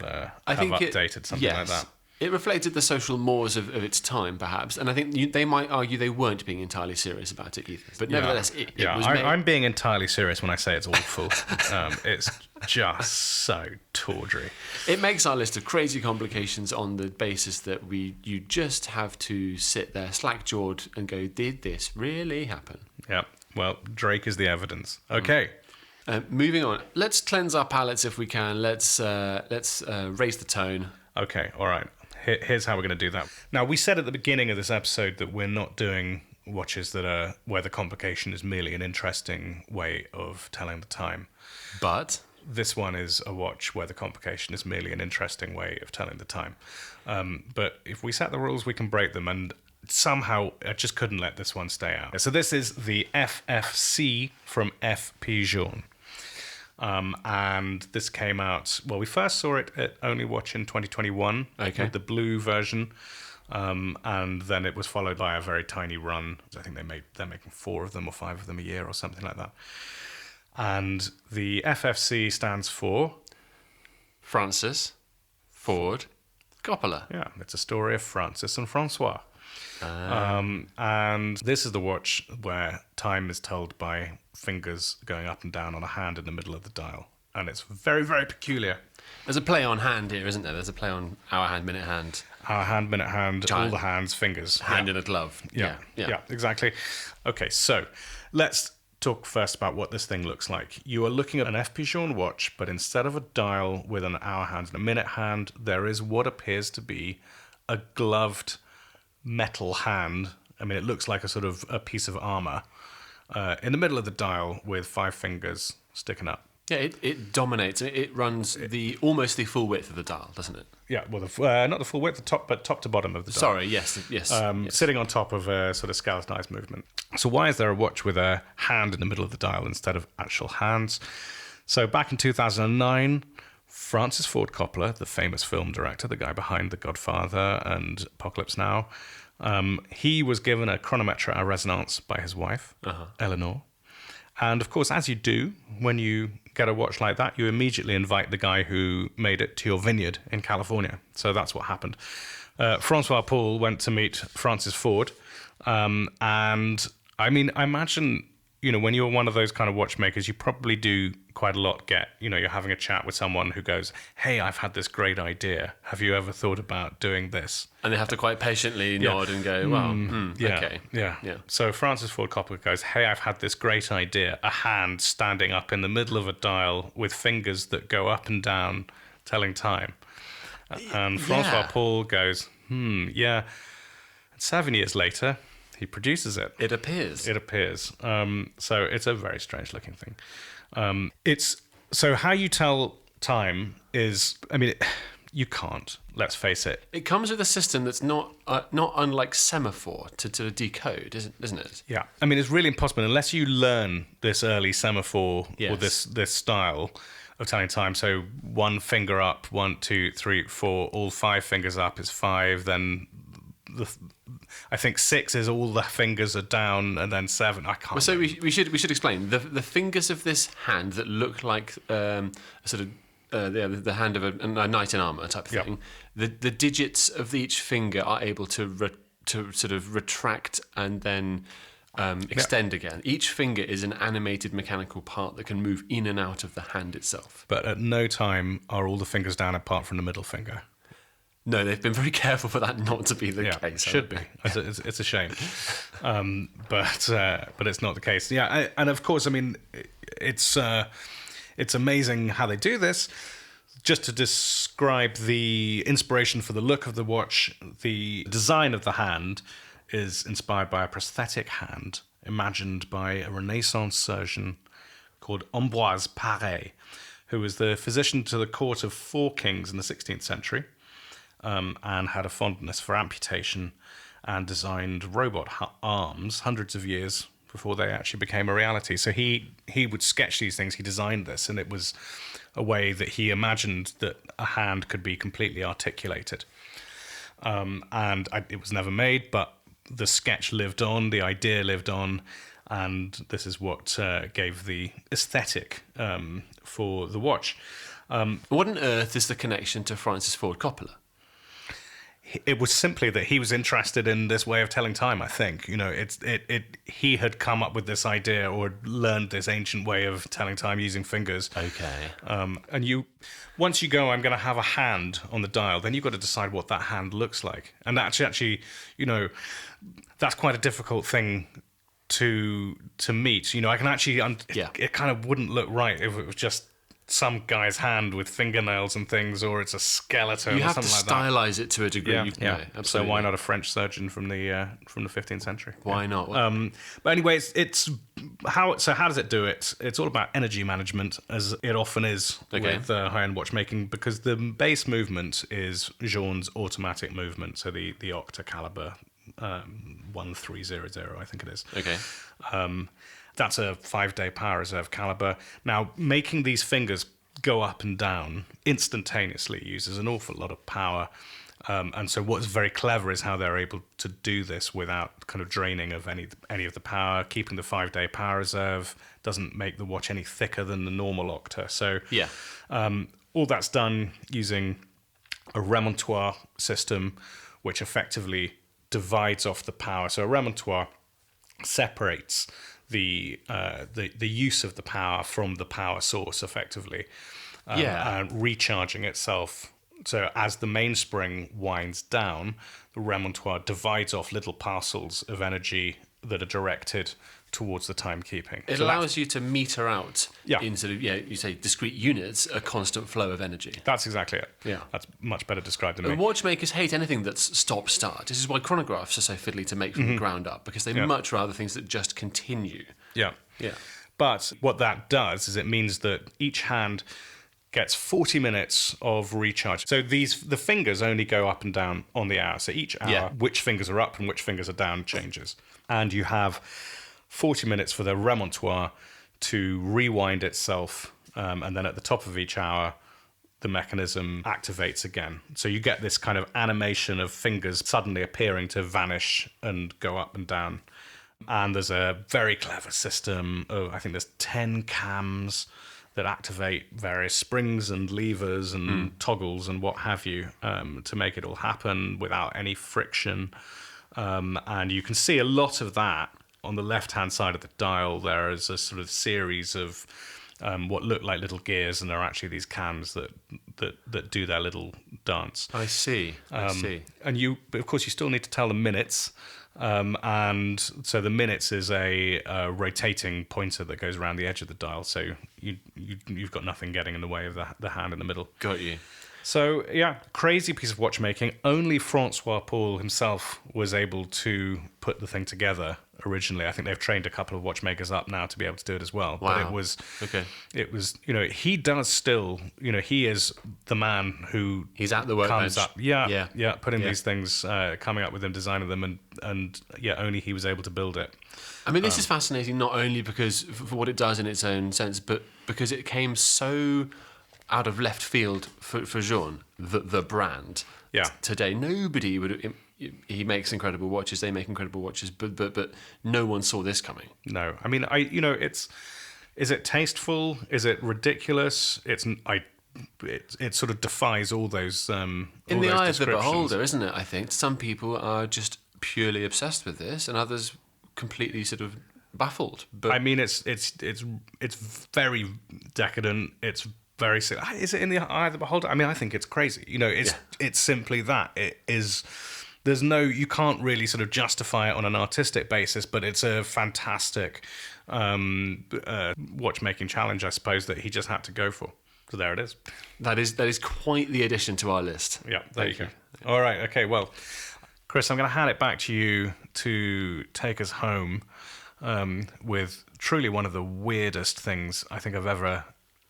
updated something like that. It reflected the social mores of its time, perhaps, and I think they might argue they weren't being entirely serious about it either. But nevertheless, it was made. I'm being entirely serious when I say it's awful. It's just so tawdry. It makes our list of crazy complications on the basis that you just have to sit there slack-jawed and go, did this really happen? Yeah. Well, Drake is the evidence. Okay. Moving on. Let's cleanse our palates if we can. Let's raise the tone. Okay. All right. Here's how we're going to do that. Now, we said at the beginning of this episode that we're not doing watches that are where the complication is merely an interesting way of telling the time. But this one is a watch where the complication is merely an interesting way of telling the time. But if we set the rules, we can break them. And somehow, I just couldn't let this one stay out. So this is the FFC from F.P. Journe. And this came out, well, we first saw it at Only Watch in 2021 with the blue version. And then it was followed by a very tiny run. I think they're making 4 of them or 5 of them a year or something like that. And the FFC stands for Francis Ford Coppola. Yeah, it's a story of Francis and Francois. And this is the watch where time is told by fingers going up and down on a hand in the middle of the dial. And it's very, very peculiar. There's a play on hand here, isn't there? There's a play on hour hand, minute hand. Hour hand, minute hand, all the hands, fingers. Hand in a glove. Yeah, exactly. Okay, so let's talk first about what this thing looks like. You are looking at an F.P. Journe watch, but instead of a dial with an hour hand and a minute hand, there is what appears to be a gloved metal hand. I mean, it looks like a piece of armor in the middle of the dial with 5 fingers sticking up. Yeah, it dominates. It runs almost the full width of the dial, doesn't it? Yeah, well, not the full width, but top to bottom of the dial. Sorry, yes. Sitting on top of a sort of skeletonized movement. So why is there a watch with a hand in the middle of the dial instead of actual hands? So back in 2009, Francis Ford Coppola, the famous film director, the guy behind The Godfather and Apocalypse Now, he was given a chronometre à résonance by his wife, Eleanor. And of course, as you do, when you get a watch like that, you immediately invite the guy who made it to your vineyard in California. So that's what happened. Francois Paul went to meet Francis Ford. And I mean, I imagine, when you're one of those kind of watchmakers, you probably do quite quite a lot get, you're having a chat with someone who goes, hey, I've had this great idea. Have you ever thought about doing this? And they have to quite patiently nod and go, well, okay. Yeah. So Francis Ford Coppola goes, hey, I've had this great idea. A hand standing up in the middle of a dial with fingers that go up and down telling time. And Francois Paul goes, yeah. And 7 years later, he produces it. It appears. So it's a very strange looking thing. So how you tell time is, you can't, let's face it. It comes with a system that's not unlike semaphore to decode, isn't it? Yeah. It's really impossible unless you learn this early semaphore or this style of telling time. So one finger up, 1, 2, 3, 4, all 5 fingers up is 5, then I think 6 is all the fingers are down, and then 7. I can't. So we should explain the fingers of this hand that look like a sort of the hand of a knight in armor type of thing. The digits of each finger are able to sort of retract and then extend again. Each finger is an animated mechanical part that can move in and out of the hand itself. But at no time are all the fingers down apart from the middle finger. No, they've been very careful for that not to be the case. Should be. It's a shame, but it's not the case. Yeah, and of course, it's amazing how they do this. Just to describe the inspiration for the look of the watch, the design of the hand is inspired by a prosthetic hand imagined by a Renaissance surgeon called Ambroise Paré, who was the physician to the court of 4 kings in the 16th century. And had a fondness for amputation and designed robot arms hundreds of years before they actually became a reality. So he would sketch these things. He designed this, and it was a way that he imagined that a hand could be completely articulated. It was never made, but the sketch lived on, the idea lived on, and this is what gave the aesthetic for the watch. What on earth is the connection to Francis Ford Coppola? It was simply that he was interested in this way of telling time, I think. He had come up with this idea or learned this ancient way of telling time using fingers. Okay. And once you go, I'm going to have a hand on the dial, then you've got to decide what that hand looks like. And that's actually, that's quite a difficult thing to meet. I can actually, it kind of wouldn't look right if it was just some guy's hand with fingernails and things, or it's a skeleton. You or have something to stylize it to a degree. Yeah. Absolutely. So why not a French surgeon from the 15th century? Why not? But anyway, it's how. So how does it do it? It's all about energy management, as it often is with high-end watchmaking, because the base movement is Jean's automatic movement. So the octa caliber 1300, I think it is. Okay. That's a 5-day power reserve caliber. Now, making these fingers go up and down instantaneously uses an awful lot of power. And so what's very clever is how they're able to do this without kind of draining of any of the power. Keeping the 5-day power reserve doesn't make the watch any thicker than the normal octa. So all that's done using a remontoire system, which effectively divides off the power. So a remontoire separates the use of the power from the power source, effectively, and recharging itself. So as the mainspring winds down, the remontoire divides off little parcels of energy that are directed towards the timekeeping. It allows you to meter out in sort of, you say discrete units, a constant flow of energy. That's exactly it. Yeah. That's much better described than me. Watchmakers hate anything that's stop-start. This is why chronographs are so fiddly to make from the ground up, because they much rather things that just continue. Yeah. Yeah. But what that does is it means that each hand gets 40 minutes of recharge. So the fingers only go up and down on the hour. So each hour, which fingers are up and which fingers are down changes. And you have 40 minutes for the remontoire to rewind itself, and then at the top of each hour, the mechanism activates again. So you get this kind of animation of fingers suddenly appearing to vanish and go up and down. And there's a very clever system of, I think there's 10 cams that activate various springs and levers and toggles and what have you, to make it all happen without any friction. And you can see a lot of that on the left-hand side of the dial. There is a sort of series of what look like little gears, and are actually these cams that do their little dance. I see. And but of course, you still need to tell the minutes. And so the minutes is a rotating pointer that goes around the edge of the dial. So you've got nothing getting in the way of the hand in the middle. Got you. So, yeah, crazy piece of watchmaking. Only Francois Paul himself was able to put the thing together originally. I think they've trained a couple of watchmakers up now to be able to do it as well. Wow. But it was, he does still, he is the man who... He's at the workbench. Comes up. Yeah, putting these things, coming up with them, designing them, and only he was able to build it. I mean, this is fascinating not only because for what it does in its own sense, but because it came so... out of left field for Jean, the brand. Yeah. Today, nobody would. He makes incredible watches. They make incredible watches, but no one saw this coming. No, I mean, is it tasteful? Is it ridiculous? It sort of defies all those. In the eye of the beholder, isn't it? I think some people are just purely obsessed with this, and others completely sort of baffled. But I mean, it's very decadent. It's very silly. Is it in the eye of the beholder? I mean, I think it's crazy. It's simply that. It is. You can't really sort of justify it on an artistic basis, but it's a fantastic watchmaking challenge, I suppose, that he just had to go for. So there it is. That is quite the addition to our list. Yeah, there you go. All right, okay, well, Chris, I'm going to hand it back to you to take us home with truly one of the weirdest things I think I've ever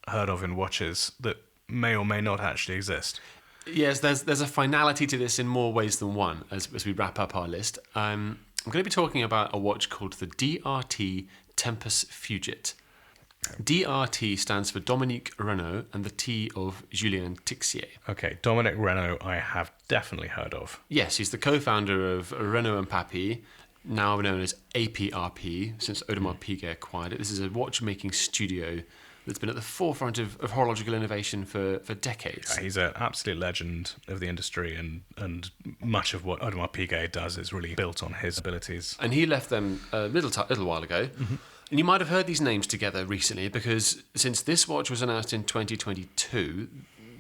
heard of in watches that may or may not actually exist. Yes, there's a finality to this in more ways than one as we wrap up our list. I'm going to be talking about a watch called the DRT Tempus Fugit. DRT stands for Dominique Renault and the T of Julien Tixier. Okay, Dominique Renault I have definitely heard of. Yes, he's the co-founder of Renault and Papy, now known as APRP, since Audemars Piguet acquired it. This is a watchmaking studio that's been at the forefront of horological innovation for decades. Yeah, he's an absolute legend of the industry, and much of what Audemars Piguet does is really built on his abilities. And he left them a little while ago. Mm-hmm. And you might have heard these names together recently because since this watch was announced in 2022,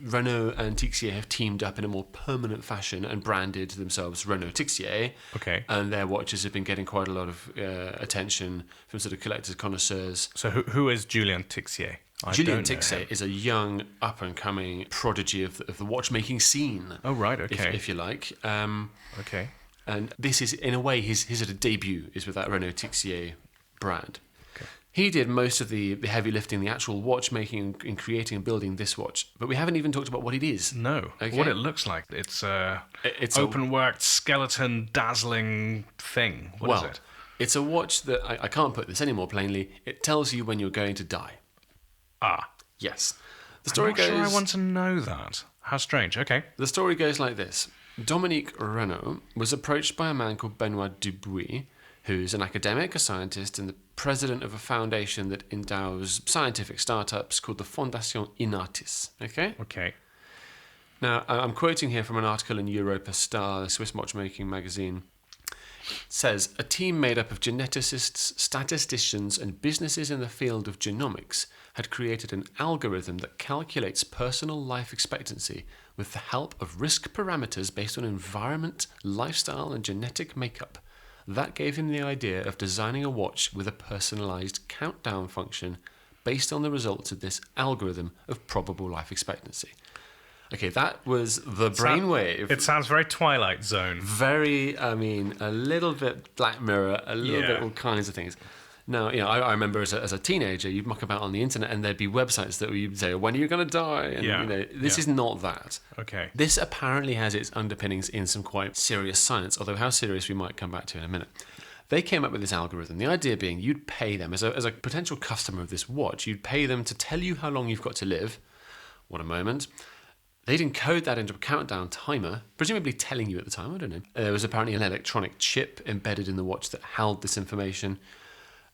Renault and Tixier have teamed up in a more permanent fashion and branded themselves Renault Tixier. Okay. And their watches have been getting quite a lot of attention from sort of collectors, connoisseurs. So who is Julien Tixier? Julien Tixier is a young, up-and-coming prodigy of the watchmaking scene. Oh, right, okay. If you like. Okay. And this is, in a way, his sort of debut is with that Renault Tixier brand. Okay. He did most of the heavy lifting, the actual watchmaking in creating and building this watch. But we haven't even talked about what it is. No. Okay. What it looks like. It's open-worked, skeleton, dazzling thing. What is it? It's a watch that, I can't put this any more plainly, it tells you when you're going to die. Ah. Yes. The story I'm not sure I want to know that. How strange. Okay. The story goes like this. Dominique Renault was approached by a man called Benoit Dubuis, who's an academic, a scientist, and the president of a foundation that endows scientific startups called the Fondation Inatis. Okay? Okay. Now, I'm quoting here from an article in Europa Star, the Swiss watchmaking magazine. It says, a team made up of geneticists, statisticians, and businesses in the field of genomics had created an algorithm that calculates personal life expectancy with the help of risk parameters based on environment, lifestyle, and genetic makeup. That gave him the idea of designing a watch with a personalized countdown function based on the results of this algorithm of probable life expectancy. Okay, that was the brainwave. It sounds very Twilight Zone. Very, a little bit Black Mirror, a little bit all kinds of things. Now, I remember as a teenager, you'd muck about on the internet and there'd be websites that you'd say, when are you going to die? And, this is not that. Okay. This apparently has its underpinnings in some quite serious science, although how serious we might come back to in a minute. They came up with this algorithm. The idea being you'd pay them, as a potential customer of this watch, you'd pay them to tell you how long you've got to live. What a moment. They'd encode that into a countdown timer, presumably telling you at the time, I don't know. There was apparently an electronic chip embedded in the watch that held this information.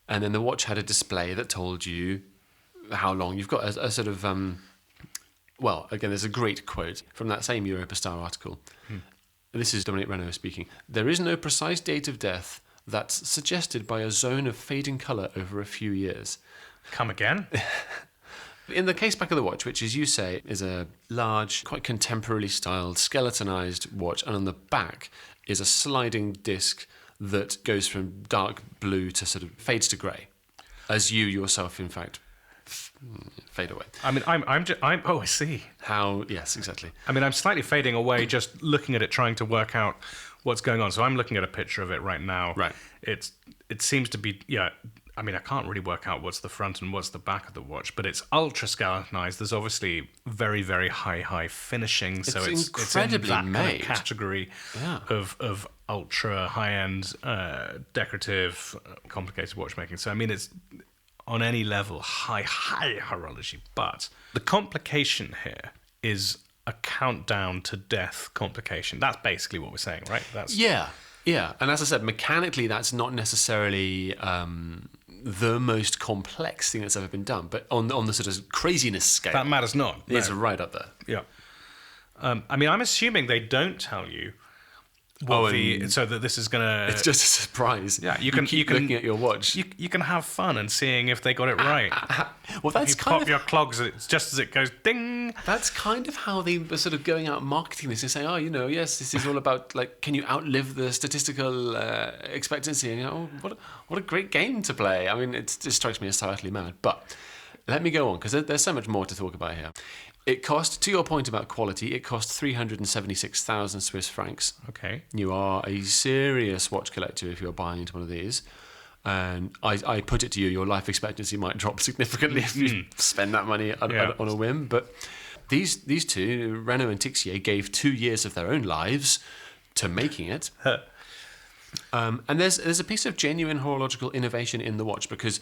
And then the watch had a display that told you how long you've got. A sort of, again, there's a great quote from that same Europa Star article. This is Dominique Renault speaking. There is no precise date of death that's suggested by a zone of fading colour over a few years. Come again? In the case back of the watch, which, as you say, is a large, quite contemporarily styled, skeletonized watch, and on the back is a sliding disc that goes from dark blue to sort of fades to grey, as you yourself, in fact, fade away. I mean, I'm. Oh, I see. How? Yes, exactly. I mean, I'm slightly fading away just looking at it, trying to work out what's going on. So I'm looking at a picture of it right now. Right. It seems to be, yeah. I mean, I can't really work out what's the front and what's the back of the watch, but it's ultra skeletonized. There's obviously very, very high finishing. So it's incredibly in that made. Kind of category of ultra high-end, decorative, complicated watchmaking. So, I mean, it's on any level high horology. But the complication here is a countdown to death complication. That's basically what we're saying, right? Yeah. And as I said, mechanically, that's not necessarily the most complex thing that's ever been done. But on the sort of craziness scale, that matters not. No. It's right up there. Yeah. I mean, I'm assuming they don't tell you so that this is gonna. It's just a surprise. Yeah, you can looking at your watch. You can have fun and seeing if they got it right. Well, that's if you kind pop of your clogs. It's just as it goes ding. That's kind of how they were sort of going out marketing this and saying, "Oh, yes, this is all about like, can you outlive the statistical expectancy?" And what a great game to play. I mean, it just strikes me as totally mad. But let me go on because there's so much more to talk about here. It cost, to your point about quality, it cost 376,000 Swiss francs. Okay. You are a serious watch collector if you're buying into one of these. And I put it to you, your life expectancy might drop significantly if you spend that money on a whim. But these two, Renaud and Tixier, gave 2 years of their own lives to making it. And there's a piece of genuine horological innovation in the watch because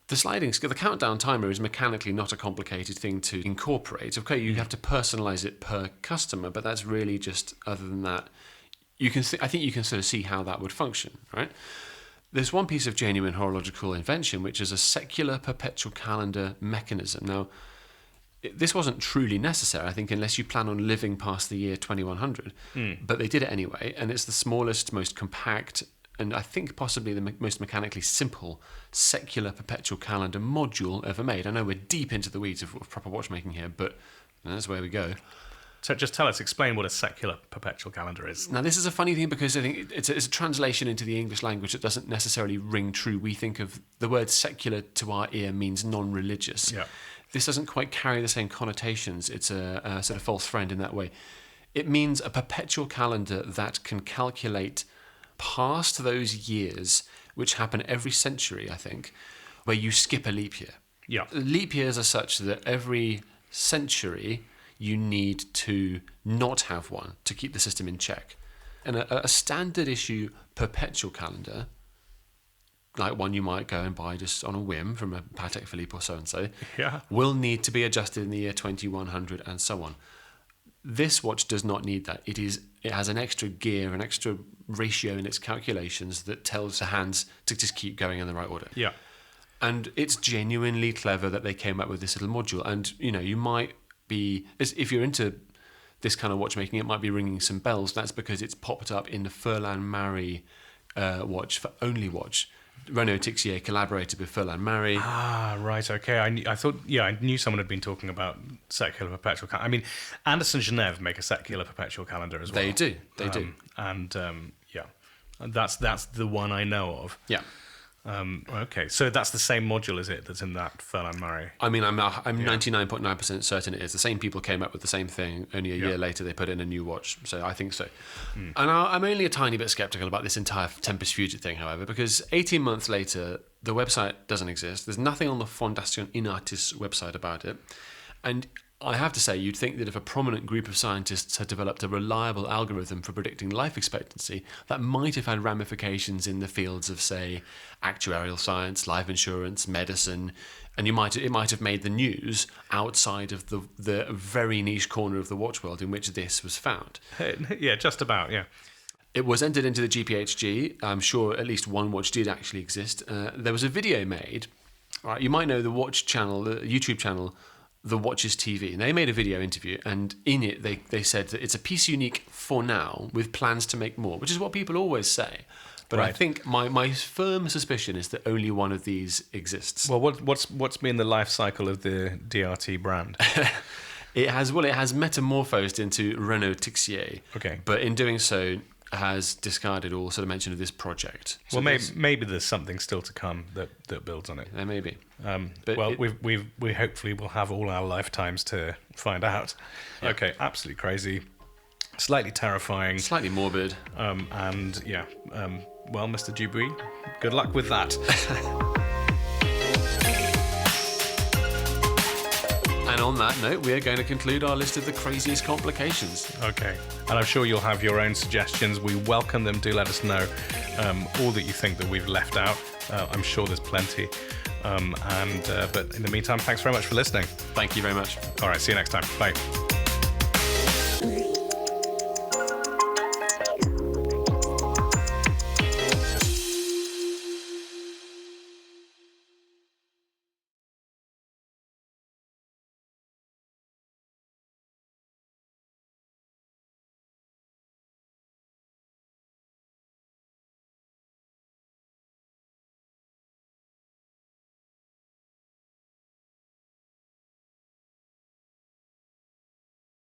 the countdown timer is mechanically not a complicated thing to incorporate. Okay, you have to personalize it per customer, but that's really just, other than that, I think you can sort of see how that would function, right? There's one piece of genuine horological invention, which is a secular perpetual calendar mechanism. Now, this wasn't truly necessary, I think, unless you plan on living past the year 2100, but they did it anyway, and it's the smallest, most compact, and I think possibly the most mechanically simple secular perpetual calendar module ever made. I know we're deep into the weeds of proper watchmaking here, but that's where we go. So just explain what a secular perpetual calendar is. Now, this is a funny thing because I think it's a translation into the English language that doesn't necessarily ring true. We think of the word secular to our ear means non-religious. Yeah. This doesn't quite carry the same connotations. It's a sort of false friend in that way. It means a perpetual calendar that can calculate past those years, which happen every century, I think, where you skip a leap year. Yeah. Leap years are such that every century you need to not have one to keep the system in check. And a standard issue perpetual calendar, like one you might go and buy just on a whim from a Patek Philippe or so-and-so, will need to be adjusted in the year 2100 and so on. This watch does not need that. It has an extra gear, an extra ratio in its calculations that tells the hands to just keep going in the right order. Yeah. And it's genuinely clever that they came up with this little module. And, you might be, if you're into this kind of watchmaking, it might be ringing some bells. That's because it's popped up in the Furlan-Marie watch for Only Watch. Renaud Tixier collaborated with Furlan-Marie. Ah, right, okay. I knew someone had been talking about secular perpetual calendar. I mean, Anderson Genève make a secular perpetual calendar as well. They do. And that's the one I know of. Yeah. Okay, so that's the same module, is it, that's in that Furlan-Marie? I mean, I'm 99.9% certain it is. The same people came up with the same thing. Only a year later, they put in a new watch. So I think so. And I'm only a tiny bit skeptical about this entire Tempus Fugit thing, however, because 18 months later, the website doesn't exist. There's nothing on the Fondation Inartis website about it. And I have to say, you'd think that if a prominent group of scientists had developed a reliable algorithm for predicting life expectancy, that might have had ramifications in the fields of, say, actuarial science, life insurance, medicine, and it might have made the news outside of the very niche corner of the watch world in which this was found. Yeah, just about, yeah. It was entered into the GPHG. I'm sure at least one watch did actually exist. There was a video made. Right, you might know the watch channel, the YouTube channel, The Watches TV, and they made a video interview, and in it they said that it's a piece unique for now with plans to make more, which is what people always say. But I think my firm suspicion is that only one of these exists. Well, what's been the life cycle of the DRT brand? It has metamorphosed into Renault Tixier. Okay. But in doing so, has discarded all sort of mention of this project. So well, maybe there's something still to come that builds on it. There may be. But we hopefully will have all our lifetimes to find out. Yeah. Okay, absolutely crazy, slightly terrifying, slightly morbid, and yeah. Well, Mr. Dubuis, good luck with that. And on that note, we are going to conclude our list of the craziest complications. Okay. And I'm sure you'll have your own suggestions. We welcome them. Do let us know all that you think that we've left out. I'm sure there's plenty. But in the meantime, thanks very much for listening. Thank you very much. All right. See you next time. Bye.